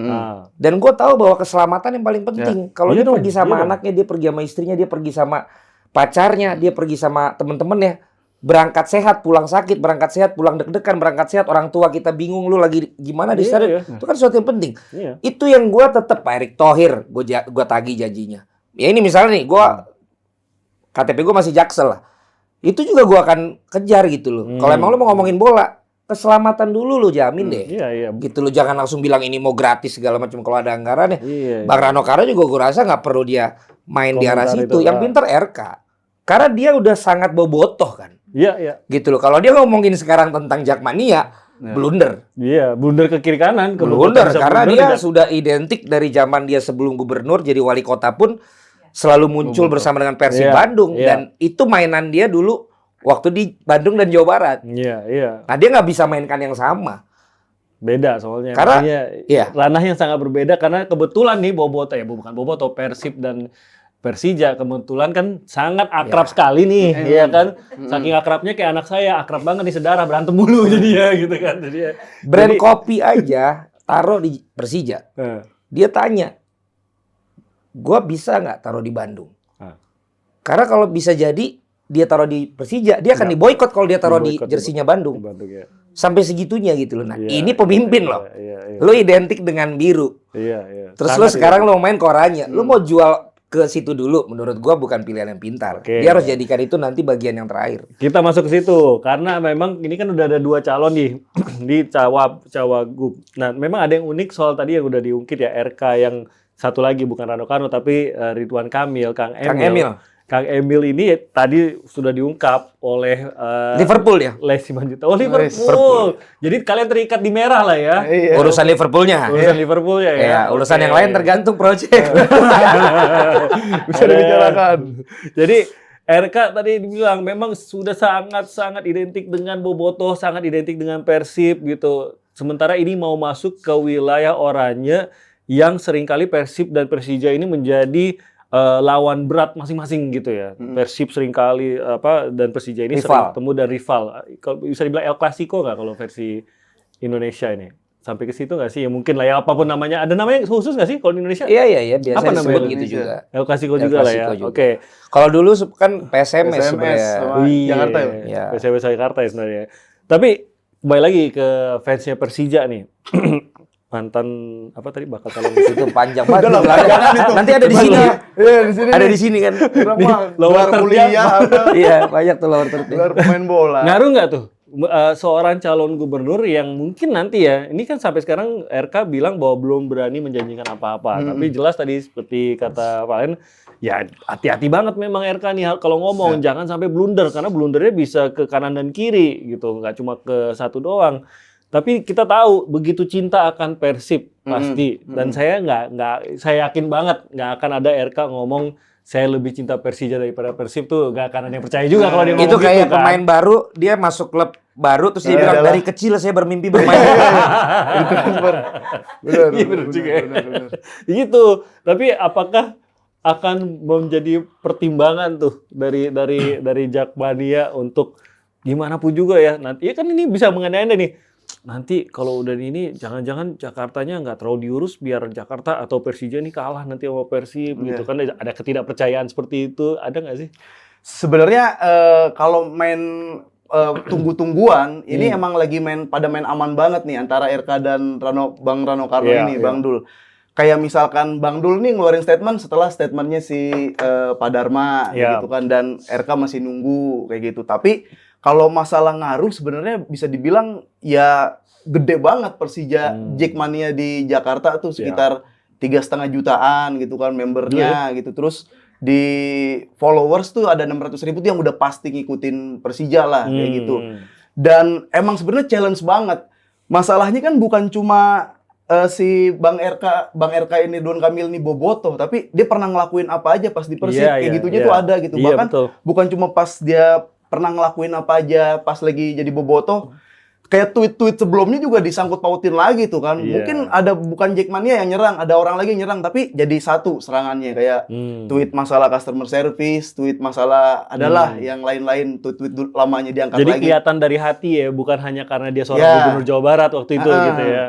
A: Dan gua tahu bahwa keselamatan yang paling penting. Kalau dia pergi sama anaknya, dia pergi sama istrinya, dia pergi sama pacarnya, dia pergi sama temen-temennya, berangkat sehat, pulang sakit, berangkat sehat, pulang deg-degan, berangkat sehat, orang tua kita bingung lu lagi gimana di stadion. Itu kan sesuatu yang penting. Itu yang gue tetap Pak Erick Thohir, gue tagih janjinya. Ya ini misalnya nih, KTP gue masih Jaksel lah. Itu juga gue akan kejar gitu loh. Kalau emang lu mau ngomongin bola, keselamatan dulu lu jamin deh. Gitu loh, jangan langsung bilang ini mau gratis segala macam kalau ada anggarannya. Bang Rano Karno juga gue rasa nggak perlu dia main di arah situ. Yang pintar RK. Karena dia udah sangat bobotoh kan. Gitu loh. Kalau dia ngomongin sekarang tentang Jakmania, blunder.
B: Blunder ke kiri kanan.
A: Blunder karena dia sudah identik dari zaman dia sebelum gubernur jadi wali kota pun selalu muncul bersama dengan Persib Bandung dan itu mainan dia dulu waktu di Bandung dan Jawa Barat. Nah dia nggak bisa mainkan yang sama.
B: Beda soalnya.
A: Karena
B: ranah yang sangat berbeda karena kebetulan nih Boboto bukan Boboto, Persib dan Persija kebetulan kan sangat akrab sekali nih, ya kan? Saking akrabnya kayak anak saya, akrab banget nih sedarah, berantem mulu jadinya gitu kan.
A: Brand kopi aja taruh di Persija. Dia tanya, gua bisa nggak taruh di Bandung? Karena kalau bisa jadi dia taruh di Persija, dia akan diboikot kalau dia taruh di jersinya Bandung. Sampai segitunya gitu loh. Nah, ini pemimpin loh. Lo identik dengan biru. Terus lo sekarang lo main ke oranye. Lo mau jual ke situ dulu, menurut gua bukan pilihan yang pintar. Dia harus jadikan itu nanti bagian yang terakhir.
B: Kita masuk ke situ karena memang ini kan udah ada 2 calon nih di Cawagup. Nah, memang ada yang unik soal tadi yang udah diungkit ya, RK yang satu lagi bukan Rano Karno tapi Ridwan Kamil, Kang Emil. Kang Emil ini tadi sudah diungkap oleh
A: Liverpool ya?
B: Les Simanjuntak. Oh, Liverpool. Jadi kalian terikat di merah lah ya.
A: Urusan Liverpoolnya.
B: Urusan Liverpoolnya ya.
A: Urusan yang lain tergantung project.
C: Bisa dibicarakan.
B: Jadi RK tadi dibilang memang sudah sangat-sangat identik dengan Bobotoh, sangat identik dengan Persib gitu. Sementara ini mau masuk ke wilayah oranye yang seringkali Persib dan Persija ini menjadi lawan berat masing-masing gitu ya. Persib seringkali dan Persija ini sering ketemu dan rival. Kalau bisa dibilang El Clasico nggak kalau versi Indonesia ini? Sampai ke situ nggak sih? Ya mungkin lah ya apapun namanya. Ada namanya khusus nggak sih kalau di Indonesia?
A: Iya. Biasa
B: apa
A: disebut
B: namanya?
A: gitu juga.
B: El Clasico juga lah ya. Oke.
A: Kalau dulu kan PSMS sebenarnya.
C: Jakarta
B: ya. PSMS Jakarta ya sebenarnya. Tapi kembali lagi ke fansnya Persija nih. Mantan apa tadi bakal calon
A: itu panjang banget. Nanti ada di sini.
C: Iya, di sini.
A: Ada di sini kan.
C: Luar kuliah apa?
A: Iya, banyak tuh luar tertiap.
C: Luar pemain bola.
B: Ngaruh nggak tuh seorang calon gubernur yang mungkin nanti ya, ini kan sampai sekarang RK bilang bahwa belum berani menjanjikan apa-apa. Tapi jelas tadi seperti kata Pak Len, ya hati-hati banget memang RK nih kalau ngomong, jangan sampai blunder karena blundernya bisa ke kanan dan kiri gitu, nggak cuma ke satu doang. Tapi kita tahu begitu cinta akan Persib pasti, dan saya saya yakin banget nggak akan ada RK ngomong saya lebih cinta Persija daripada Persib tuh gak akan ada yang percaya juga kalau dia ngomong
A: itu kayak
B: gitu, kan.
A: pemain baru dia masuk klub baru terus dia bilang dari kecil saya bermimpi bermain.
B: Benar juga. Gitu. Tapi apakah akan menjadi pertimbangan tuh dari Jakmania untuk gimana pun juga ya nanti ya kan ini bisa mengandai-andai nih. Nanti kalau udah ini jangan-jangan Jakartanya nggak terlalu diurus biar Jakarta atau Persija ini kalah nanti sama Persib gitu kan ada ketidakpercayaan seperti itu ada nggak sih?
C: Sebenarnya kalau main tunggu-tungguan ini emang lagi main aman banget nih antara RK dan Bang Rano Karno ini Bang Dul. Kayak misalkan Bang Dul nih ngeluarin statement setelah statementnya si Pak Dharma gitu kan dan RK masih nunggu kayak gitu. Tapi kalau masalah ngaruh sebenarnya bisa dibilang ya gede banget Persija Jackmania di Jakarta tuh sekitar 3,5 jutaan gitu kan membernya gitu. Terus di followers tuh ada 600.000 tuh yang udah pasti ngikutin Persija lah kayak gitu. Dan emang sebenarnya challenge banget. Masalahnya kan bukan cuma si Bang RK ini Don Kamil nih bobotoh, tapi dia pernah ngelakuin apa aja pas di Persib kayak gitunya tuh ada gitu. Bahkan bukan cuma pas dia pernah ngelakuin apa aja pas lagi jadi bobotoh, kayak tweet-tweet sebelumnya juga disangkut pautin lagi tuh kan. Mungkin ada bukan Jackmania yang nyerang, ada orang lagi yang nyerang tapi jadi satu serangannya kayak tweet masalah customer service, tweet masalah adalah yang lain-lain tweet-tweet lamanya diangkat
B: jadi
C: lagi.
B: Jadi kelihatan dari hati ya, bukan hanya karena dia seorang gubernur Jawa Barat waktu itu gitu ya.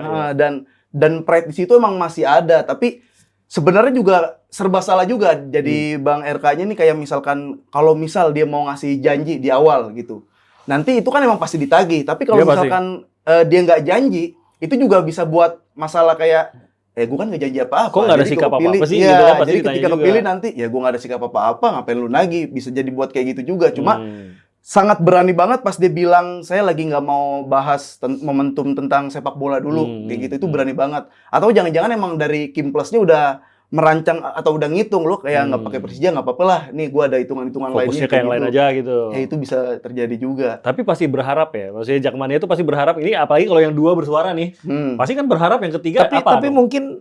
C: Dan pride di situ emang masih ada, tapi sebenarnya juga serba salah juga. Jadi Bang RK-nya nih kayak misalkan kalau misal dia mau ngasih janji di awal gitu. Nanti itu kan emang pasti ditagih. Tapi kalau misalkan dia nggak janji, itu juga bisa buat masalah kayak gue kan nggak janji apa-apa.
B: Kok nggak ada sikap apa-apa sih?
C: Iya,
B: gitu kan,
C: jadi ketika kepilih nanti ya gue nggak ada sikap apa-apa, ngapain lu nagih? Bisa jadi buat kayak gitu juga. Cuma sangat berani banget pas dia bilang saya lagi nggak mau bahas momentum tentang sepak bola dulu kayak gitu. Itu berani banget. Atau jangan-jangan emang dari Kim Plusnya udah merancang atau udah ngitung loh kayak nggak pakai Persija nggak apa-apa lah, nih gue ada hitungan-hitungan lainnya
B: fokusnya kayak yang lain aja gitu.
C: Ya itu bisa terjadi juga.
B: Tapi pasti berharap ya, maksudnya Jakmania itu pasti berharap ini, apalagi kalau yang dua bersuara nih, pasti kan berharap yang ketiga
A: tapi mungkin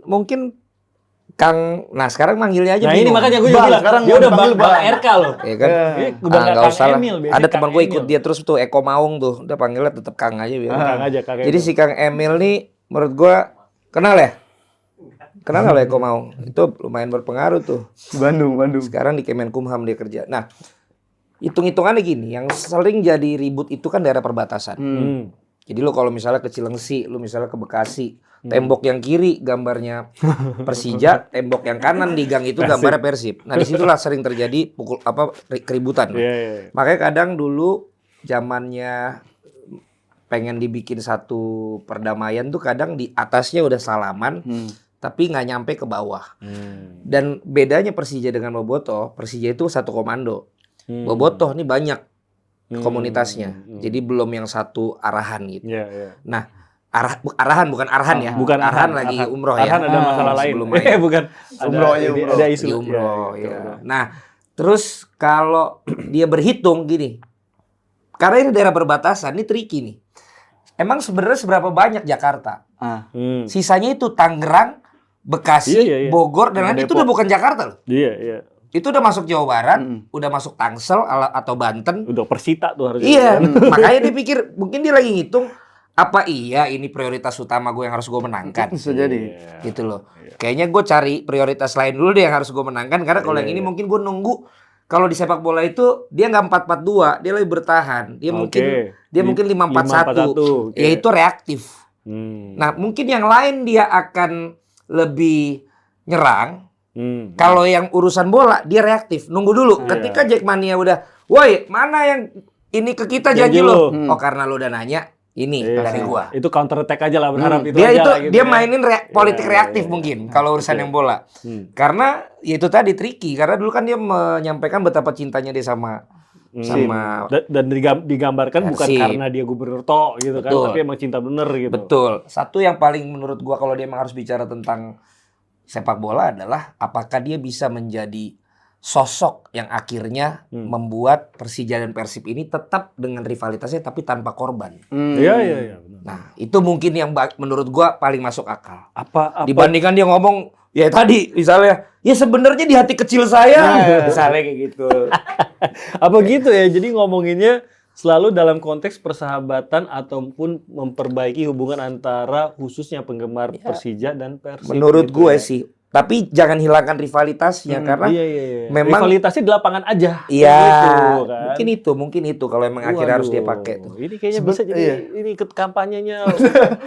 A: Kang, nah sekarang manggilnya aja.
B: Nah ini makanya gue juga bilang sekarang dia udah Bang RK loh.
A: Iya kan?
B: Udah nggak usah lah.
A: Ada teman gue ikut dia terus tuh Eko Maung tuh, udah panggilnya tetap Kang aja biar.
B: Kang aja, Kang.
A: Jadi si Kang Emil nih menurut gue kenal ya? Kenal nggak Eko Maung? Itu lumayan berpengaruh tuh.
C: Bandung.
A: Sekarang di Kemenkumham dia kerja. Nah, hitung-hitungannya gini, yang sering jadi ribut itu kan daerah perbatasan. Jadi lo kalau misalnya ke Cilengsi, lo misalnya ke Bekasi, tembok yang kiri gambarnya Persija, tembok yang kanan di gang itu gambarnya Persib. Nah, disitulah sering terjadi keributan. Makanya kadang dulu zamannya pengen dibikin satu perdamaian tuh kadang di atasnya udah salaman. Tapi nggak nyampe ke bawah. Dan bedanya Persija dengan Bobotoh, Persija itu satu komando. Bobotoh ini banyak komunitasnya. Jadi belum yang satu arahan gitu. Nah, arahan bukan arhan ya.
B: Bukan
A: arhan lagi umroh ya.
B: Arhan ada masalah lain. Bukan.
C: Umroh.
B: Ada isu.
A: Di umroh ya. Nah, terus kalau dia berhitung gini. Karena ini daerah perbatasan, ini tricky nih. Emang sebenarnya seberapa banyak Jakarta? Sisanya itu Tangerang, Bekasi, Bogor, dan nanti itu udah bukan Jakarta loh.
B: Iya.
A: Itu udah masuk Jawa Barat, udah masuk Tangsel atau Banten.
B: Udah Persita tuh harusnya.
A: Iya, makanya dia pikir, mungkin dia lagi ngitung, apa iya ini prioritas utama gue yang harus gue menangkan.
C: Bisa jadi.
A: Gitu loh. Kayaknya gue cari prioritas lain dulu deh yang harus gue menangkan, karena kalau yang ini mungkin gue nunggu, kalau di sepak bola itu dia nggak 4-4-2, dia lebih bertahan. Dia mungkin 5-4-1. Yaitu reaktif. Nah, mungkin yang lain dia akan lebih nyerang. Kalau yang urusan bola dia reaktif, nunggu dulu. Ketika Jackmania udah, woi mana yang ini ke kita janji lo? Oh karena lo udah nanya, ini dari gua.
B: Itu counter attack aja lah, berharap itu
A: dia
B: aja
A: itu
B: lah, gitu
A: dia
B: ya.
A: mainin politik reaktif mungkin kalau urusan yang bola. Karena ya itu tadi tricky, karena dulu kan dia menyampaikan betapa cintanya dia sama sama
B: dan digambarkan bukan
A: Persib.
B: karena dia gubernur tok gitu kan,
A: Betul.
B: tapi emang cinta bener gitu.
A: Betul. Satu yang paling menurut gua kalau dia emang harus bicara tentang sepak bola adalah apakah dia bisa menjadi sosok yang akhirnya membuat Persija dan Persib ini tetap dengan rivalitasnya tapi tanpa korban.
B: Iya.
A: Nah, itu mungkin yang menurut gua paling masuk akal.
B: Apa
A: Dibandingkan dia ngomong ya tadi misalnya, ya sebenarnya di hati kecil saya, misalnya kayak gitu.
B: apa gitu ya? Jadi ngomonginnya selalu dalam konteks persahabatan ataupun memperbaiki hubungan antara khususnya penggemar Persija dan Persib.
A: Menurut
B: gitu
A: gue
B: ya.
A: sih. Tapi jangan hilangkan rivalitasnya karena
B: Iya.
A: memang
B: Rivalitasnya di lapangan aja.
A: iya,
B: Gitu, kan?
A: mungkin itu kalau emang akhirnya harus dia pakai tuh.
B: Ini kayaknya bisa jadi ini ikut kampanyenya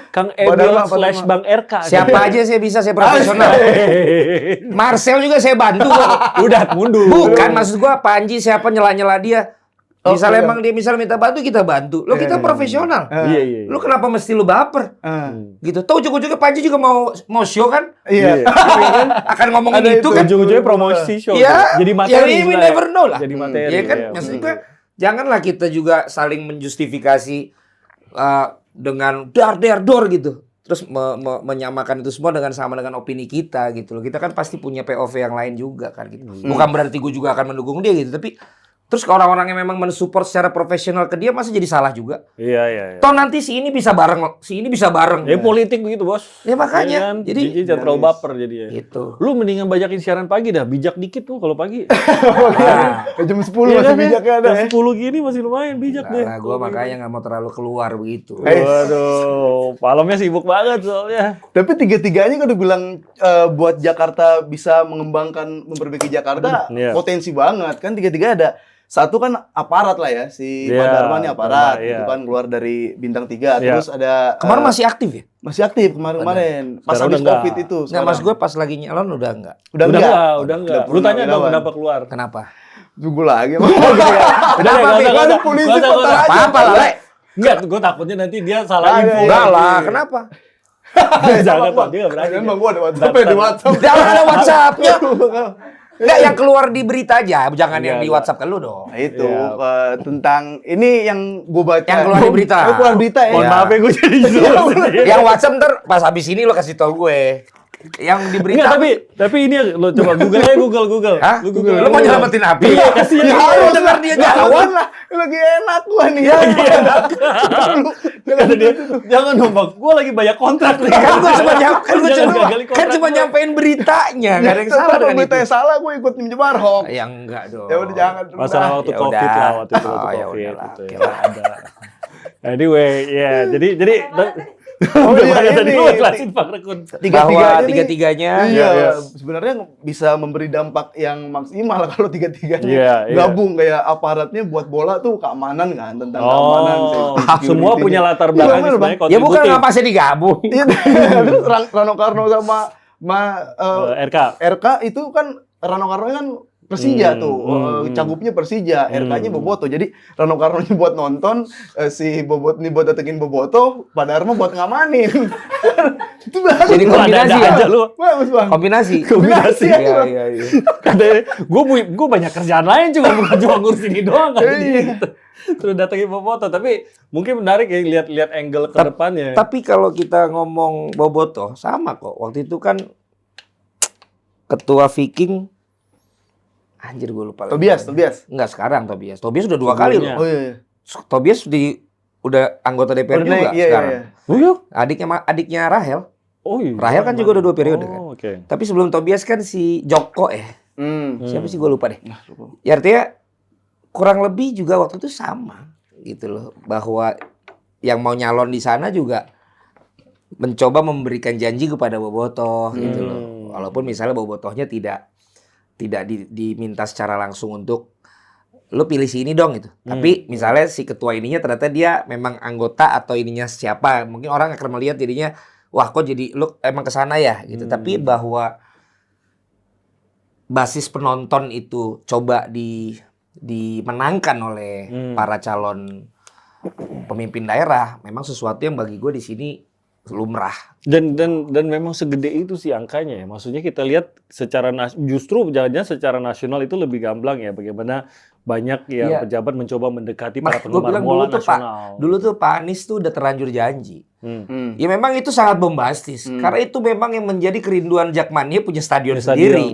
B: Kang
C: Padahal
B: Emil / Bang RK.
A: Siapa aja saya bisa, saya profesional. Marcel juga saya bantu kok.
B: Udah mundur.
A: Bukan, maksud gua Panji siapa nyela-nyela dia. Misalnya emang dia minta bantu, kita bantu. Lo kita profesional.
B: Iya.
A: Lu kenapa mesti lu baper? Gitu. Tahu ujung-ujungnya Panji juga mau show kan?
C: Iya.
A: Akan ngomongin itu kan.
B: Ujung-ujungnya promosi show.
A: Iya.
B: Jadi materi.
A: Ya, we never know lah.
B: Jadi materi.
A: Iya kan? Maksud gue janganlah kita juga saling menjustifikasi dengan dar gitu. Terus menyamakan itu semua sama dengan opini kita gitu loh. Kita kan pasti punya POV yang lain juga kan gitu. Bukan berarti gue juga akan mendukung dia gitu, tapi terus ke orang-orang yang memang mensupport secara profesional ke dia masa jadi salah juga.
B: Iya.
A: Toh nanti si ini bisa bareng.
B: Ya politik begitu, Bos.
A: Ya makanya.
B: Iya kan? Jadi jangan terlalu baper jadi ya.
A: Gitu.
B: Lu mendingan bajakin siaran pagi dah, bijak dikit tuh kalau pagi.
C: Jam 10
B: Iya
C: masih
B: kan,
C: bijaknya ada
B: Jam
C: ya.
B: 10 gini masih lumayan bijak deh.
A: Nah, gue makanya nggak mau terlalu keluar begitu.
B: Waduh, malamnya sibuk banget soalnya.
C: Tapi tiga-tiganya kan udah bilang buat Jakarta bisa mengembangkan, memperbaiki Jakarta,
B: Iya.
C: potensi banget kan. Tiga-tiga ada. Satu kan aparat lah ya, si
B: Iya,
C: Pak Darman ini aparat,
B: iya.
C: itu kan keluar dari bintang 3.
B: Iya.
C: Terus ada
A: Kemarin masih aktif ya?
C: masih aktif kemarin. Pas
B: Sekarang
C: habis
B: udah enggak.
C: Covid itu.
A: Nggak, mas gue pas lagi nyalon udah enggak.
C: Udah
B: enggak. Lu tanya dong
C: Purnawirawan.
B: kenapa keluar.
A: Kenapa?
C: Tunggu lagi.
B: Udah deh, nggak usah.
C: Polisi
B: Nggak usah,
C: kota
B: nggak usah.
C: aja.
A: Apa lah, Le?
B: Enggak, gue takutnya nanti dia salah
C: Ah,
B: info.
C: iya,
A: Enggak lah, kenapa?
B: Jangan, Pak. Dia nggak berani.
C: Emang gua ada WhatsApp di WhatsApp.
A: Jangan ada WhatsApp-nya. Enggak, yang keluar di berita aja, jangan yang di
B: Enggak.
A: WhatsApp ke lu dong.
C: Nah, itu
B: Iya.
C: tentang ini yang gue baca.
A: Yang keluar di berita.
C: Keluar berita ya.
B: Mohon maaf ya gue jadi
A: Yang WhatsApp ntar pas habis ini lo kasih tau gue. Yang di berita.
B: Enggak, tapi ini lo coba Google aja Google.
A: Hah?
B: Lu Google.
A: Lo mau nyelamatin api?
B: Iya, kasihan.
A: Ya,
C: harus
A: dengar dia
C: Lawan
A: jawab.
C: lah. Lagi enak gua nih.
B: Kata dia, jangan dong Bang, gue lagi banyak kontrak nih.
A: Kan gue cuma
B: Jangan gagalin kontrak
A: cuma
B: gua.
A: nyampein beritanya, nggak ada yang salah
C: Kalau
A: dengan itu.
C: beritanya salah, gue ikut menyebar hoax.
A: Ya enggak dong.
C: Ya udah jangan.
B: Masalah waktu
A: Ya
B: COVID
A: udah.
B: lah, waktu itu
A: Oh,
B: waktu
A: ya
B: COVID.
A: udahlah,
B: gitu
A: oke
B: ya.
A: lah.
B: Ada. Anyway, ya jadi
C: Oh iya,
B: tadi
C: ini.
B: gue jelasin Bang Rekun.
A: Bahwa tiga-tiganya
C: Iya, sebenarnya bisa memberi dampak yang maksimal kalau tiga-tiganya
B: Iya, iya.
C: gabung kayak aparatnya buat bola tuh keamanan kan, tentang keamanan.
B: Oh,
C: security.
B: semua punya latar belakang
C: Iya, bener,
B: sebenarnya
A: ya bukan
B: kontributif.
A: ngapa sih digabung.
C: Iya, terus Rano Karno sama
B: RK.
C: RK itu kan Rano Karno kan Persija tuh, cagupnya Persija, RK-nya Boboto. Jadi Rano Karno buat nonton, si Bobot nih buat datengin Boboto, Pak Dharma buat ngamanin. Itu bagus.
A: Jadi kombinasi ya?
B: aja lu.
C: Bagus bang.
A: Kombinasi.
C: Kombinasi,
A: Iya,
C: Bang.
A: iya, iya.
B: Katanya, gue banyak kerjaan lain juga bukan cuma ngurus ini doang kan.
C: Iya.
B: Terus datengin Boboto, tapi mungkin menarik ya lihat angle ke depannya.
A: Tapi kalau kita ngomong Boboto, sama kok. Waktu itu kan ketua Viking, anjir gue lupa.
C: Tobias.
A: Enggak sekarang Tobias. Tobias udah 2 kali
B: Sebelumnya.
A: loh.
C: Oh iya.
A: Tobias udah anggota DPR
C: Udah
A: juga
C: naik, iya,
A: sekarang.
C: iya.
B: Oh iya?
A: Adiknya Rahel.
B: Oh iya.
A: Rahel kan juga udah 2 periode kan.
B: Oke.
A: Tapi sebelum Tobias kan si Joko siapa sih gue lupa deh.
C: Nah,
A: Ya artinya kurang lebih juga waktu itu sama gitu loh, bahwa yang mau nyalon di sana juga mencoba memberikan janji kepada Bobotoh gitu loh. Walaupun misalnya Bobotohnya tidak diminta secara langsung untuk lu pilih si ini dong gitu. Tapi misalnya si ketua ininya ternyata dia memang anggota atau ininya siapa, mungkin orang akan melihat jadinya wah kok jadi lu emang kesana ya gitu. Tapi bahwa basis penonton itu coba dimenangkan oleh para calon pemimpin daerah, memang sesuatu yang bagi gue di sini lumrah.
B: Dan memang segede itu sih angkanya ya. Maksudnya kita lihat justru jangan-jangan secara nasional itu lebih gamblang ya. Bagaimana banyak yang pejabat mencoba mendekati para penggemar bola nasional.
A: Dulu tuh Pak Anies tuh udah terlanjur janji. Ya memang itu sangat bombastis. Karena itu memang yang menjadi kerinduan Jakmania punya stadion sendiri.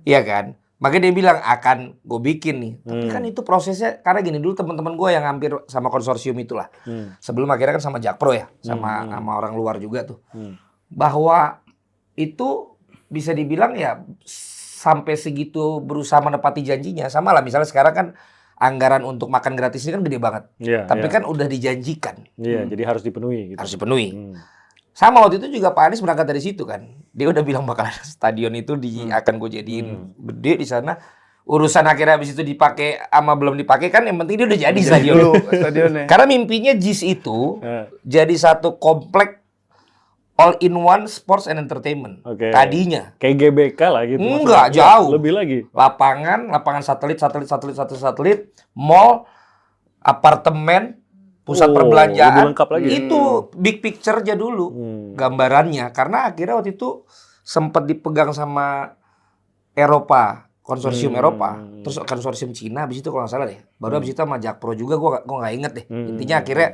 A: Iya kan? Makanya dia bilang akan gue bikin nih. Tapi kan itu prosesnya, karena gini dulu teman-teman gue yang hampir sama konsorsium itulah. Sebelum akhirnya kan sama Jakpro ya, sama orang luar juga tuh. Bahwa itu bisa dibilang ya sampai segitu berusaha menepati janjinya. Sama lah misalnya sekarang kan anggaran untuk makan gratis ini kan gede banget. Tapi kan udah dijanjikan.
B: Jadi harus dipenuhi. Gitu.
A: Harus dipenuhi. Sama waktu itu juga Pak Anies berangkat dari situ kan. Dia udah bilang bakal ada stadion itu akan gue jadiin gede di sana. Urusan akhirnya habis itu dipakai sama belum dipakai kan yang penting dia udah jadi stadionnya. Karena mimpinya JIS itu jadi satu komplek all in one sports and entertainment. Tadinya.
B: Kayak GBK lah gitu.
A: Enggak, jauh.
B: Lebih lagi.
A: Lapangan satelit, mall, apartemen, pusat perbelanjaan, itu big picture-nya dulu gambarannya. Karena akhirnya waktu itu sempat dipegang sama Eropa, konsorsium Eropa, terus konsorsium Cina, habis itu kalau nggak salah deh. Baru habis itu sama Jakpro juga, gue nggak inget deh. Intinya akhirnya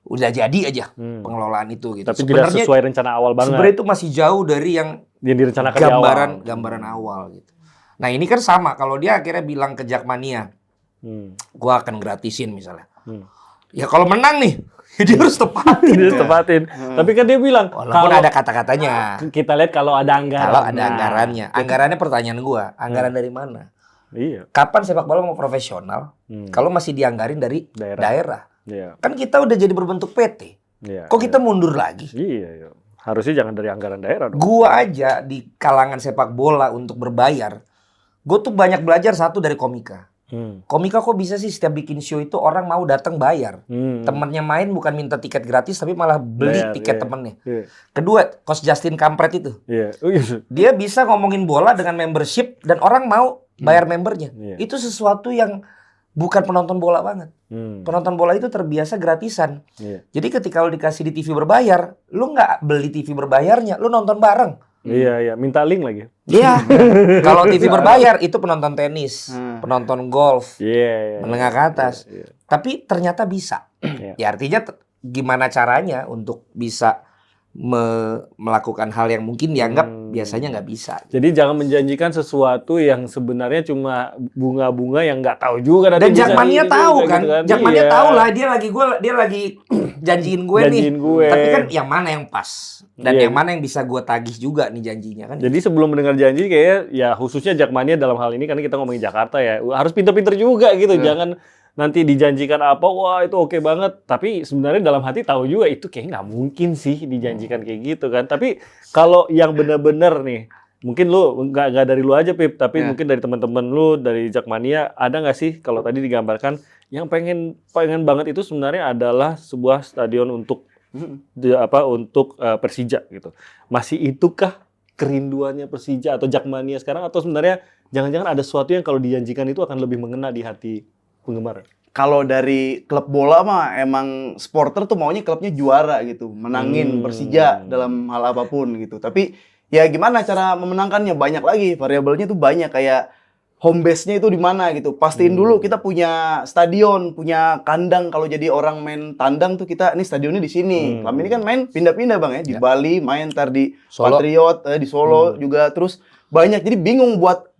A: udah jadi aja pengelolaan itu gitu.
B: Tapi tidak sesuai rencana awal banget.
A: Sebenarnya itu masih jauh dari yang direncanakan gambaran awal gitu. Nah ini kan sama, kalau dia akhirnya bilang ke Jakmania, gue akan gratisin misalnya. Ya kalau menang nih, dia harus tepatin.
B: Tapi kan dia bilang
A: walaupun ada kata-katanya.
B: Kita lihat kalau ada anggaran.
A: Kalau ada anggarannya. Anggarannya pertanyaan gua, anggaran dari mana?
B: Iya.
A: Kapan sepak bola mau profesional? Kalau masih dianggarin dari daerah. Kan kita udah jadi berbentuk PT. Kok kita mundur lagi?
B: Iya. Harusnya jangan dari anggaran daerah dong.
A: Gua aja di kalangan sepak bola untuk berbayar, gua tuh banyak belajar satu dari Komika. Komika kok bisa sih setiap bikin show itu orang mau datang bayar. Temennya main bukan minta tiket gratis tapi malah beli tiket temennya. Kedua, Coach Justin Kampret itu. Dia bisa ngomongin bola dengan membership dan orang mau bayar membernya. Itu sesuatu yang bukan penonton bola banget. Penonton bola itu terbiasa gratisan. Jadi ketika lu dikasih di TV berbayar, lu nggak beli TV berbayarnya, lu nonton bareng.
B: Iya, minta link lagi.
A: Iya. Kalau TV berbayar itu penonton tenis, penonton golf, menengah ke atas. Tapi ternyata bisa. Ya artinya gimana caranya untuk bisa melakukan hal yang mungkin dianggap biasanya nggak bisa.
B: Jadi jangan menjanjikan sesuatu yang sebenarnya cuma bunga-bunga yang nggak tahu juga.
A: Dan Jakmania tahu kan, gitu kan? Jakmania tahu lah dia lagi janjiin gue nih. Tapi kan yang mana yang pas dan yang mana yang bisa gue tagih juga nih janjinya kan.
B: Jadi sebelum mendengar janji kayaknya ya khususnya Jakmania dalam hal ini karena kita ngomongin Jakarta ya harus pinter-pinter juga gitu. Jangan nanti dijanjikan apa, wah itu oke banget. Tapi sebenarnya dalam hati tahu juga itu kayak nggak mungkin sih dijanjikan kayak gitu kan. Tapi kalau yang benar-benar nih, mungkin lu nggak dari lu aja Pip, tapi mungkin dari teman-teman lu dari Jakmania ada nggak sih kalau tadi digambarkan yang pengen banget itu sebenarnya adalah sebuah stadion untuk Persija gitu. Masih itukah kerinduannya Persija atau Jakmania sekarang atau sebenarnya jangan-jangan ada sesuatu yang kalau dijanjikan itu akan lebih mengena di hati penggemar?
C: Kalau dari klub bola mah emang supporter tuh maunya klubnya juara gitu, menangin Persija dalam hal apapun gitu. Tapi ya gimana cara memenangkannya, banyak lagi variabelnya tuh banyak, kayak home base-nya itu di mana gitu. Pastiin dulu kita punya stadion, punya kandang. Kalau jadi orang main tandang tuh kita, nih stadionnya di sini. Kami ini kan main pindah-pindah Bang ya, di Bali, main ntar di Solo. Patriot, di Solo juga, terus banyak. Jadi bingung buat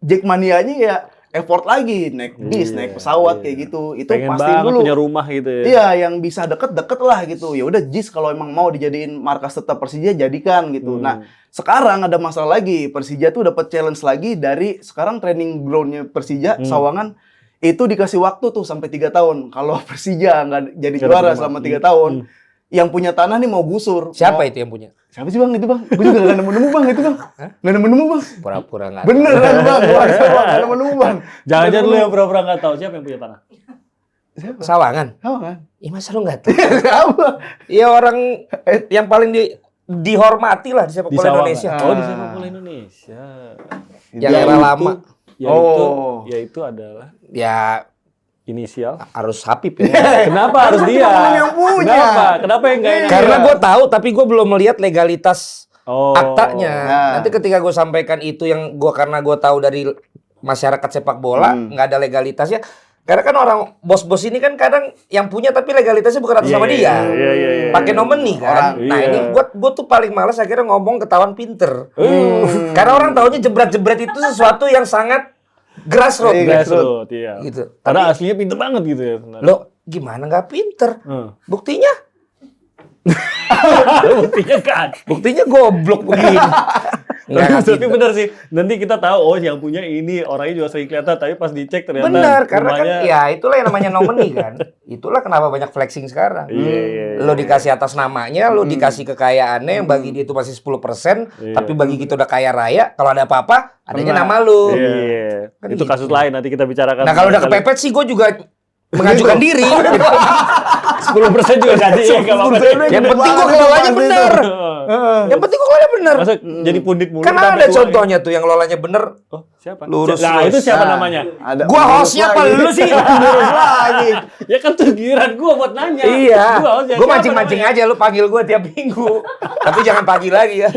C: Jakmania-nya ya effort lagi, naik bis, naik pesawat kayak gitu. Itu
B: pengen
C: pastiin dulu
B: punya rumah gitu ya.
C: Iya, yang bisa deket lah gitu. Ya udah JIS kalau emang mau dijadiin markas tetap Persija jadikan gitu. Nah, sekarang ada masalah lagi. Persija tuh dapat challenge lagi dari sekarang training ground-nya Persija Sawangan itu dikasih waktu tuh sampai 3 tahun. Kalau Persija nggak jadi juara selama 3 tahun, yang punya tanah nih mau gusur.
A: Siapa itu yang punya?
C: Siapa sih Bang itu Bang? Gue juga nggak nemu-nemu Bang itu Bang. Nggak nemu-nemu Bang.
A: Pura-pura nggak.
C: Beneran Bang, nggak nemu-nemu Bang.
B: Jangan-jangan lu yang pura-pura nggak tahu siapa yang punya tanah?
A: Siapa? Sawangan. Iya masa lu nggak tahu?
C: Siapa?
A: Iya orang yang paling dihormati lah di sepak bola Indonesia.
B: Oh di sepak bola Indonesia.
A: Yang era lama.
B: Ya itu adalah.
A: Ya
B: Inisial.
A: Harus Habib ya.
B: Kenapa harus dia?
C: yang punya.
B: Kenapa yang nggak enak?
A: Karena gue tahu, tapi gue belum melihat legalitas aktanya.
C: Nah.
A: Nanti ketika gue sampaikan itu yang karena gue tahu dari masyarakat sepak bola nggak ada legalitasnya. Karena kan orang bos-bos ini kan kadang yang punya tapi legalitasnya bukan atas nama dia. Pakai nomini kan. Nah ini gue tuh paling malas akhirnya ngomong ketahuan pinter. Karena orang taunya jebret-jebret itu sesuatu yang sangat grassroots.
B: Grassroots, iya.
A: Gitu.
B: Karena aslinya pinter banget gitu ya.
A: Lo gimana nggak pinter? Buktinya?
B: Buktinya kan.
A: Buktinya goblok begini.
B: Tapi bener sih, nanti kita tahu yang punya ini orangnya juga sering kelihatan, tapi pas dicek ternyata
A: bener, karena kan
B: rumahnya...
A: ya itulah yang namanya nomini kan. Itulah kenapa banyak flexing sekarang. Lo dikasih atas namanya, lo dikasih kekayaannya yang bagi dia itu masih 10%, tapi bagi kita udah kaya raya, kalau ada apa-apa adanya nama lo.
B: Kan itu kasus lain nanti kita bicarakan.
A: Nah kalau udah kepepet sih gue juga mengajukan diri.
B: 10% juga gaji ya, nggak apa-apa.
A: Yang penting gue kelolanya bener. Yang penting gue kelolanya bener.
B: Masa jadi pundit mulu.
A: Kan ada contohnya tuh yang lolanya bener.
B: Oh, siapa?
A: Lurus.
B: Nah, itu siapa namanya?
A: Gua hostnya apa lu sih?
C: Lurus lagi.
B: Ya kan tuh giliran gua buat nanya.
A: Iya.
B: Gua
A: mancing-mancing aja, lu panggil gua tiap minggu. Tapi jangan pagi lagi ya.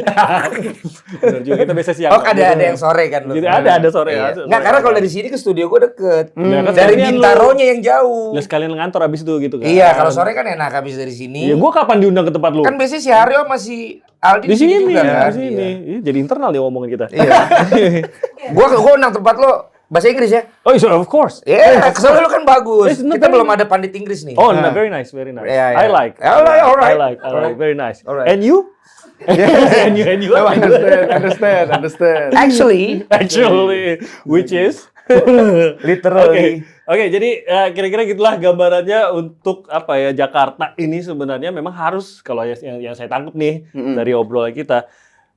B: Bener juga, kita biasa siang.
A: Oh, ada yang sore kan lu.
B: Jadi ada sore.
A: Iya. Nggak, karena kalau dari sini ke studio gua deket.
B: Kan
A: Dari
B: sekalian
A: Bintaronya yang jauh.
B: Lu sekalian ngantor abis itu gitu kan.
A: Iya, kalau sore kan enak habis dari sini.
B: Iya, gua kapan diundang ke tempat lu?
A: Kan biasanya si Haryo masih Aldi
B: di sini
A: juga kan.
B: di sini. Iya, jadi internal dia ngomongin kita.
A: Iya. Gua undang tempat lo bahasa Inggris ya.
B: Oh, of course.
A: Iya, soalnya lu kan bagus.
B: It's not
A: Kita
B: very-
A: belum ada pandit Inggris nih.
B: Oh, no, very nice, very nice.
A: Yeah, yeah.
B: I like.
A: Alright.
B: I like, very nice.
A: Alright.
B: And you? and you?
C: Understand.
A: Actually,
B: Which is?
A: literally.
B: Oke, jadi kira-kira gitulah gambarannya untuk apa ya, Jakarta ini sebenarnya memang harus, kalau yang saya tangkap nih dari obrolan kita,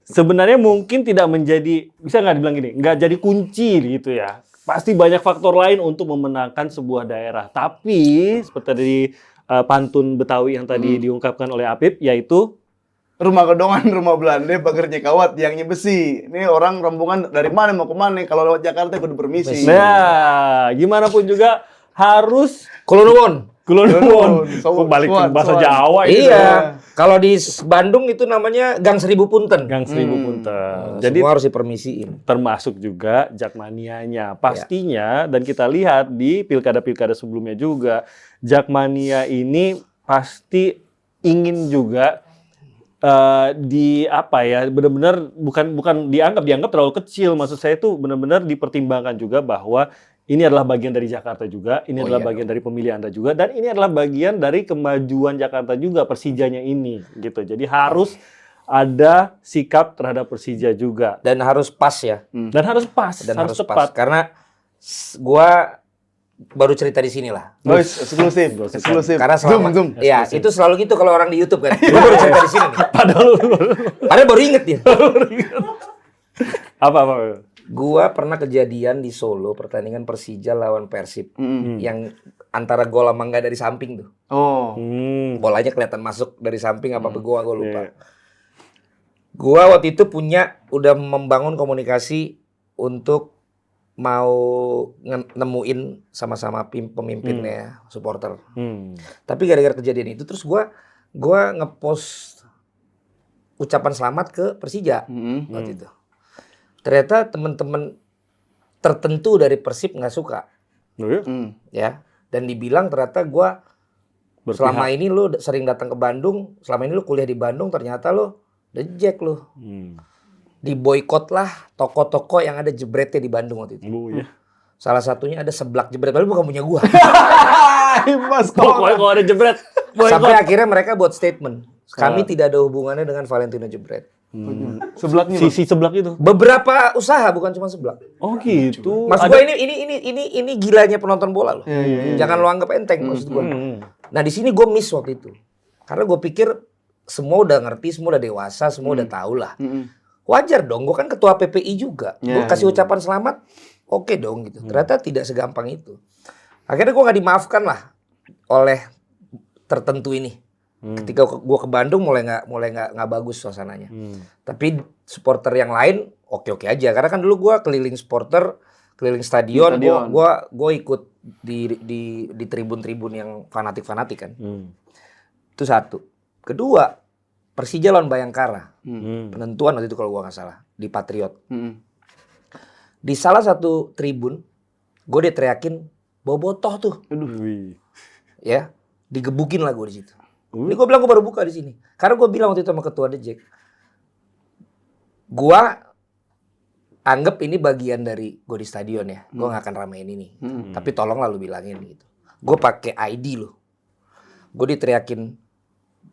B: sebenarnya mungkin tidak menjadi, bisa nggak dibilang gini, nggak jadi kunci gitu ya. Pasti banyak faktor lain untuk memenangkan sebuah daerah. Tapi seperti tadi pantun Betawi yang tadi diungkapkan oleh Apip, yaitu
C: Rumah gedongan, rumah Belanda, pagernya kawat, tiangnya besi. Ini orang rombongan dari mana mau ke mana? Kalau lewat Jakarta kudu permisi.
B: nah, gimana pun juga harus
A: Kulonwon.
B: Kulonwon.
C: Sowan.
B: Balik ke
C: Sowan.
B: bahasa Jawa itu.
A: Iya. Kalau di Bandung itu namanya Gang Seribu Punten.
B: Gang Seribu Punten.
A: Jadi
B: Jadi
A: semua harus dipermisiin.
B: termasuk juga Jakmanianya. Pastinya, dan kita lihat di pilkada-pilkada sebelumnya juga, Jakmania ini pasti ingin juga di apa ya, benar-benar bukan dianggap terlalu kecil. Maksud saya itu benar-benar dipertimbangkan juga bahwa ini adalah bagian dari Jakarta juga, ini adalah bagian dari pemilih Anda juga, dan ini adalah bagian dari kemajuan Jakarta juga, Persijanya ini gitu. Jadi harus ada sikap terhadap Persija juga.
A: Dan harus pas ya.
B: Dan harus pas,
A: Dan
B: harus
A: harus
B: tepat.
A: pas. Karena gua baru cerita di sini lah.
C: Oh, eksklusif.
A: Karena selama,
C: zoom.
A: ya itu selalu gitu kalau orang di YouTube kan. Gua baru cerita di sini nih. Padahal baru inget dia.
B: Apa?
A: Gua pernah kejadian di Solo pertandingan Persija lawan Persib yang antara gol sama enggak dari samping tuh.
C: Oh.
A: Bolanya kelihatan masuk dari samping apa gua lupa. Gua waktu itu udah membangun komunikasi untuk mau nemuin sama-sama pemimpinnya, supporter. Tapi gara-gara kejadian itu terus gua ngepost ucapan selamat ke Persija waktu itu. Ternyata teman-teman tertentu dari Persib nggak suka, ya. Dan dibilang ternyata gua selama ini lu sering datang ke Bandung, selama ini lu kuliah di Bandung, ternyata lu dejek lu. Diboikot lah toko-toko yang ada jebretnya di Bandung waktu itu. Salah satunya ada Seblak jebret, padahal bukan punya gua.
B: Pokoknya kalau ada jebret,
A: Sampai akhirnya mereka buat statement, kami tidak ada hubungannya dengan Valentino Jebret.
C: Seblaknya.
B: si seblak itu.
A: Beberapa usaha bukan cuma Seblak.
B: Oh gitu.
A: Maksud gua ini gilanya penonton bola loh. Jangan lo anggap enteng maksud gua. Nah di sini gua miss waktu itu, karena gua pikir semua udah ngerti, semua udah dewasa, semua udah tahu lah. Wajar dong, gua kan ketua PPI juga. Gua kasih ucapan selamat, oke dong gitu. Ternyata tidak segampang itu. Akhirnya gua nggak dimaafkan lah oleh tertentu ini. Ketika gua ke Bandung mulai nggak bagus suasananya. Tapi supporter yang lain oke aja, karena kan dulu gua keliling supporter keliling stadion. Gue ikut di tribun-tribun yang fanatik kan. Itu satu. Kedua, Persija lawan Bayangkara. Penentuan waktu itu kalau gue nggak salah di Patriot. Di salah satu tribun, gue diteriakin bobotoh tuh. Ya, digebukin lah gue di situ. Ini gue bilang gue baru buka di sini. Karena gue bilang waktu itu sama ketua The Jack, gue anggap ini bagian dari gue di stadion ya. Gue nggak akan ramein ini. Tapi tolonglah lu bilangin gitu. Gue pakai ID lo. Gue diteriakin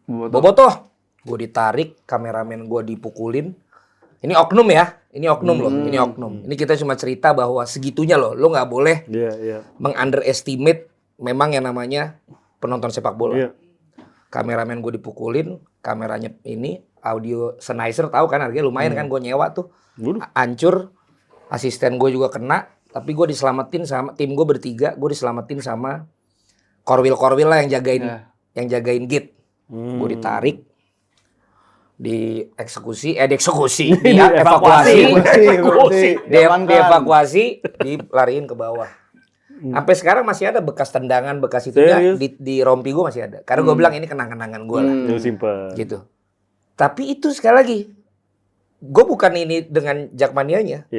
A: bobotoh. Gue ditarik, kameramen gue dipukulin. Ini oknum ya. Ini oknum loh. Ini oknum. Ini kita cuma cerita bahwa segitunya loh. Lo nggak boleh meng-underestimate memang yang namanya penonton sepak bola. Kameramen gue dipukulin, kameranya ini audio Sennheiser tahu kan harganya lumayan kan, gue nyewa tuh. Hancur, asisten gue juga kena, tapi gue diselamatin sama tim gue bertiga, gue diselamatin sama korwil lah yang jagain gate. Gue ditarik, dievakuasi, dilariin ke bawah. Sampai sekarang masih ada bekas tendangan, bekas itunya di rompi gue masih ada. Karena gue bilang ini kenang-kenangan gue lah.
B: Simple.
A: Gitu. Tapi itu sekali lagi, gue bukan ini dengan Jakmanianya.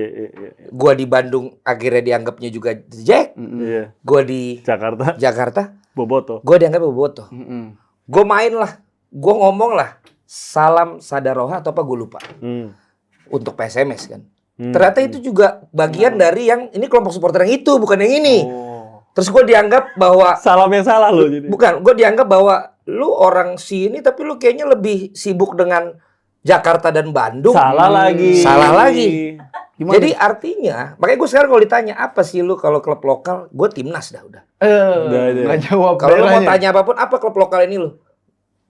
A: Gue di Bandung akhirnya dianggapnya juga Jack. Gue di Jakarta.
B: Bobotoh.
A: Gue dianggap bobotoh. Gue main lah, gue ngomong lah, salam Sadaroha atau apa gue lupa. Untuk PSMS kan. Ternyata itu juga bagian dari yang ini kelompok supporter yang itu, bukan yang ini. Terus gue dianggap bahwa
B: salam yang salah lo jadi.
A: Bukan, gue dianggap bahwa lu orang sini tapi lu kayaknya lebih sibuk dengan Jakarta dan Bandung.
B: Salah lagi.
C: Gimana?
A: Jadi artinya, makanya gue sekarang kalau ditanya apa sih lu kalau klub lokal, gue timnas dah udah.
C: Nggak jawab.
A: Kalau lu mau tanya apapun, apa klub lokal ini lu?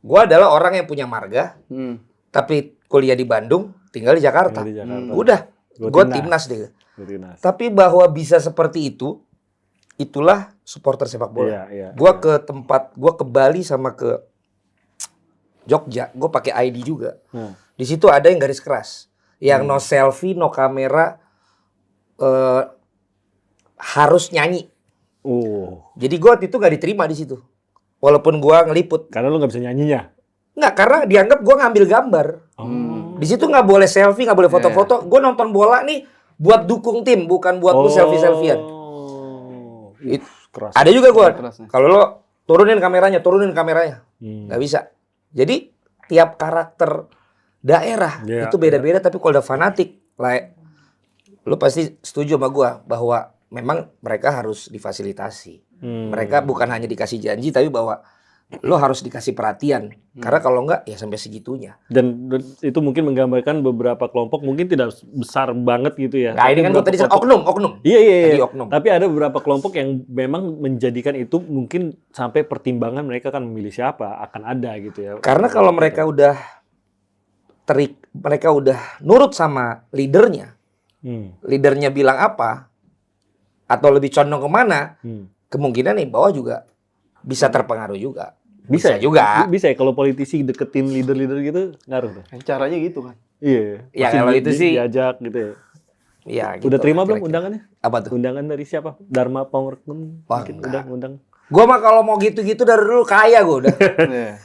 A: Gue adalah orang yang punya marga, tapi kuliah di Bandung, tinggal di Jakarta. Udah. Gue timnas deh. Tapi bahwa bisa seperti itu, itulah supporter sepak bola. Gue ke tempat, gue ke Bali sama ke Jogja, gue pakai ID juga. Di situ ada yang garis keras, yang no selfie, no kamera, harus nyanyi. Jadi gue waktu itu gak diterima di situ, walaupun gue ngeliput.
B: Karena lu nggak bisa nyanyinya.
A: Nggak, karena dianggap gue ngambil gambar. Di situ nggak boleh selfie, nggak boleh foto-foto. Gue nonton bola nih buat dukung tim, bukan buat lu selfie-selfian. Ada juga gue. Kalau lo turunin kameranya, nggak bisa. Jadi tiap karakter daerah itu beda-beda. Tapi kalau udah fanatik, lo pasti setuju sama gue bahwa memang mereka harus difasilitasi. Mereka bukan hanya dikasih janji, tapi bahwa lo harus dikasih perhatian. Karena kalau enggak, ya sampai segitunya.
B: Dan itu mungkin menggambarkan beberapa kelompok mungkin tidak besar banget gitu ya.
A: Nah, ini kan gue tadi oknum.
B: Iya. Oknum. Tapi ada beberapa kelompok yang memang menjadikan itu mungkin sampai pertimbangan mereka akan memilih siapa, akan ada gitu ya.
A: Karena kalau mereka udah nurut sama leadernya, leadernya bilang apa, atau lebih condong kemana, kemungkinan nih bawah juga bisa terpengaruh juga. Bisa juga.
B: Bisa ya kalau politisi deketin leader-leader gitu ngaruh tuh.
C: Caranya gitu kan.
B: Iya.
A: Ya kalau itu sih
B: diajak gitu ya.
A: Iya, gitu.
B: Udah terima belum undangannya?
A: Apa tuh?
B: Undangan dari siapa? Dharma Powerkun mungkin udah undang.
A: Gua mah kalau mau gitu-gitu dari dulu kaya gua udah.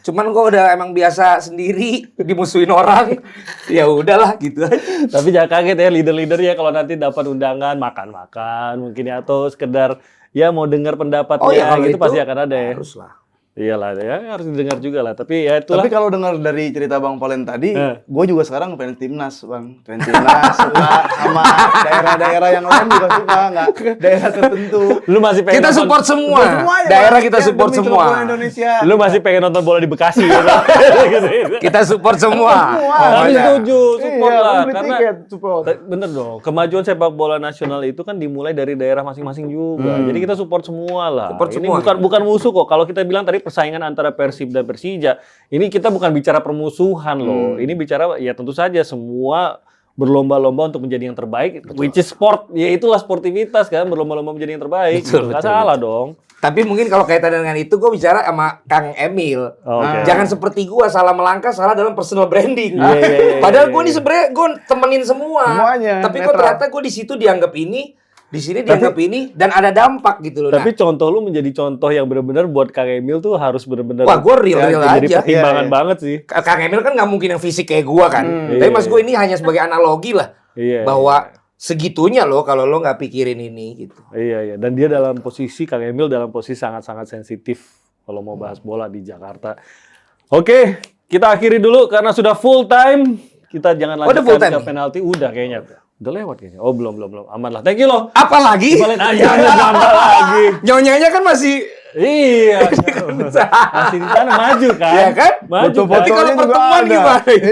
A: Cuman gua udah emang biasa sendiri dimusuhin orang. Ya udahlah gitu aja.
B: Tapi jangan kaget ya leader-leader ya kalau nanti dapat undangan makan-makan mungkin ya, atau sekedar ya mau dengar pendapatnya gitu pasti akan ada ya.
A: Haruslah.
B: Iyalah ya, harus didengar juga lah. Tapi ya itulah.
C: Tapi kalau dengar dari cerita Bang Palen tadi, gue juga sekarang pengen timnas, Bang. Pengen timnas, suka sama daerah-daerah yang lain juga suka, nggak daerah tertentu.
B: Lu masih pengen
A: kita support semua. Daerah kita support semua.
C: Indonesia.
B: Lu masih pengen nonton bola di Bekasi gitu.
A: Kita support semua.
B: Tapi setuju, support lah.
C: Karena
B: bener dong, kemajuan sepak bola nasional itu kan dimulai dari daerah masing-masing juga. Jadi kita support semua lah. Ini bukan musuh kok. Kalau kita bilang tadi persaingan antara Persib dan Persija, ini kita bukan bicara permusuhan loh. Ini bicara ya tentu saja semua berlomba-lomba untuk menjadi yang terbaik, which is sport. Ya itulah sportivitas kan, berlomba-lomba menjadi yang terbaik. Nggak salah dong.
A: Tapi mungkin kalau kaitan dengan itu, gue bicara sama Kang Emil. Jangan seperti gue salah melangkah, salah dalam personal branding. Padahal gue ini sebenarnya gue temenin semuanya. Tapi kok ternyata gue di situ dianggap ini di sini dianggap ini dan ada dampak gitu loh.
B: Tapi contoh lu menjadi contoh yang benar-benar buat Kang Emil tuh harus benar-benar.
A: Wah, gue real aja.
B: Jadi pertimbangan banget sih.
A: Kang Emil kan nggak mungkin yang fisik kayak gue kan. Tapi mas gue ini hanya sebagai analogi lah. Bahwa segitunya loh kalau lo nggak pikirin ini gitu.
B: Iya. Dan dia dalam posisi, Kang Emil dalam posisi sangat-sangat sensitif kalau mau bahas bola di Jakarta. Oke, kita akhiri dulu karena sudah full time. Kita jangan lanjutkan ke penalti. Udah kayaknya. Udah lewat kayaknya. Oh, belum. Aman lah. Thank you loh.
A: Apa lagi?
B: Apa lagi?
A: Nyonyanya kan masih...
B: Iya. Masih di sana maju kan?
A: Iya kan?
B: Maju.
A: Tapi kalau pertemuan gimana itu?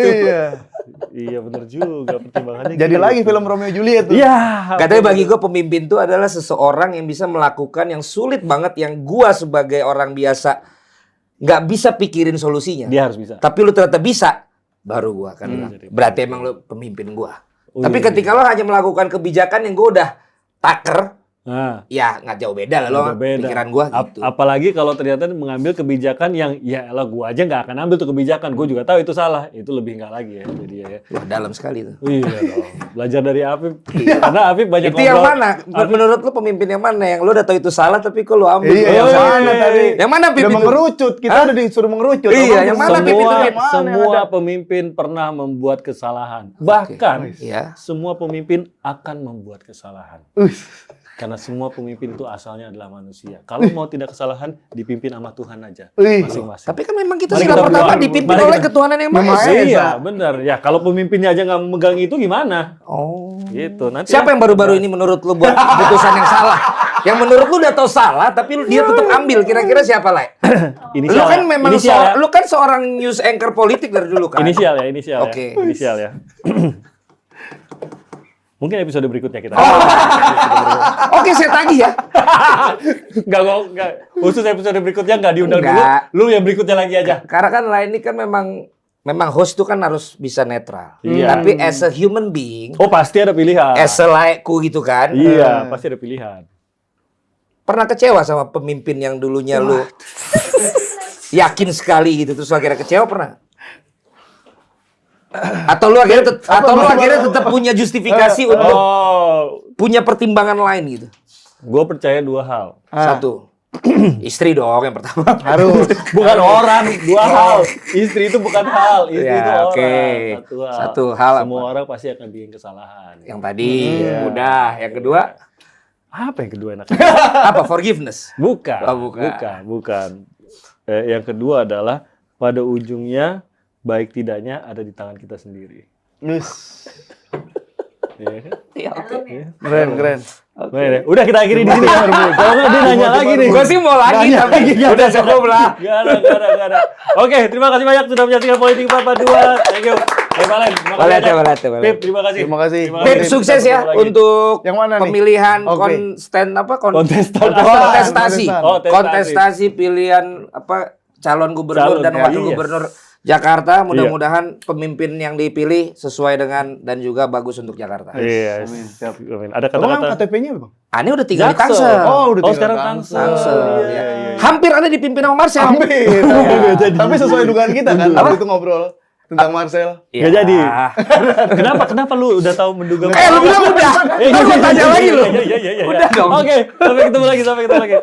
B: Iya benar juga pertimbangannya.
C: Jadi
B: gitu.
C: lagi film Romeo Juliet tuh.
B: Iya.
A: Katanya bagi gue pemimpin itu adalah seseorang yang bisa melakukan yang sulit banget yang gue sebagai orang biasa nggak bisa pikirin solusinya.
B: Dia harus bisa.
A: Tapi lu ternyata bisa, baru gue kan bilang. Berarti emang lu pemimpin gue. Tapi ketika lo hanya melakukan kebijakan yang gue udah taker, ya nggak jauh beda lah lo pikiran gue gitu.
B: Apalagi kalau ternyata mengambil kebijakan yang ya elah gue aja nggak akan ambil tuh kebijakan. Gue juga tahu itu salah. Itu lebih nggak lagi ya. Jadi ya.
A: Wah, dalam sekali tuh.
B: Iya dong. Belajar dari Afif. Karena Afif banyak
A: itu yang mana? Menurut lo pemimpin yang mana? Yang lo udah tahu itu salah tapi kok lo ambil?
C: Iya, yang mana tadi?
A: Yang mana Pip
C: udah
A: itu?
C: mengerucut. Kita udah disuruh mengerucut.
A: Iya, yang mana Pip itu?
B: Semua pemimpin pernah membuat kesalahan. Bahkan semua pemimpin akan membuat kesalahan. Karena semua pemimpin itu asalnya adalah manusia. Kalau mau tidak kesalahan, dipimpin sama Tuhan aja. Masing-masing.
A: Tapi kan memang kita sila pertama dipimpin oleh ketuhanan yang Maha Esa.
B: Iya, benar. Ya, kalau pemimpinnya aja nggak memegang itu gimana?
A: Oh.
B: Gitu. Nanti
A: siapa yang baru-baru ini menurut lu buat keputusan yang salah? Yang menurut lu udah tahu salah, tapi dia tetap ambil. Kira-kira siapa, Le?
B: Inisial.
A: Lu kan memang lu kan seorang news anchor politik dari dulu kan?
B: Inisial ya.
A: Oke.
B: Inisial ya. Mungkin episode berikutnya kita.
A: Oke, saya tagih ya.
B: Enggak. Khusus episode berikutnya enggak diundang dulu. Lu yang berikutnya lagi aja.
A: Karena kan lain ini kan memang host itu kan harus bisa netral.
B: Iya.
A: Tapi as a human being,
B: pasti ada pilihan.
A: As a laiku gitu kan.
B: Iya, pasti ada pilihan.
A: Pernah kecewa sama pemimpin yang dulunya lu yakin sekali gitu terus akhirnya kecewa pernah? Atau lu akhirnya tetap punya justifikasi untuk punya pertimbangan lain gitu?
B: Gue percaya dua hal.
A: Satu, istri dong yang pertama.
C: Harus.
B: Bukan orang, dua hal. Istri itu bukan hal, istri itu orang.
A: Satu hal.
B: Semua orang pasti akan bikin kesalahan.
A: Yang tadi, udah. Yang kedua,
B: apa yang kedua enaknya?
A: Apa? Forgiveness?
B: Bukan.
A: Bukan.
B: Yang kedua adalah pada ujungnya baik tidaknya ada di tangan kita sendiri.
A: Iya, oke.
C: Keren.
B: Okay. Udah kita akhiri di sini. Kalau nggak dia nanya lagi nih.
A: Gue sih mau lagi tapi udah cukup lah.
B: Gak ada. Oke, terima kasih banyak sudah menyaksikan Politik 442. Thank you. Valen. Pip, terima kasih.
A: Pip, sukses ya untuk
C: yang mana nih?
A: Pemilihan kontestasi pilihan calon gubernur dan wakil gubernur Jakarta. Mudah-mudahan pemimpin yang dipilih sesuai dengan dan juga bagus untuk Jakarta.
B: Iya. Amin. Ada kata-kata
C: KTP-nya Bang?
A: Ini udah tinggal di Tangsel.
C: Udah
B: sekarang Tangsel.
A: Iya. Hampir ada dipimpin sama Marcel.
C: Hampir. Tapi sesuai dugaan kita kan waktu itu ngobrol tentang Marcel.
B: Nggak jadi. Kenapa lu udah tahu menduga?
A: Lu bilang udah. Lu tanya lagi lu.
B: Iya.
A: Udah dong.
B: Oke, sampai ketemu lagi.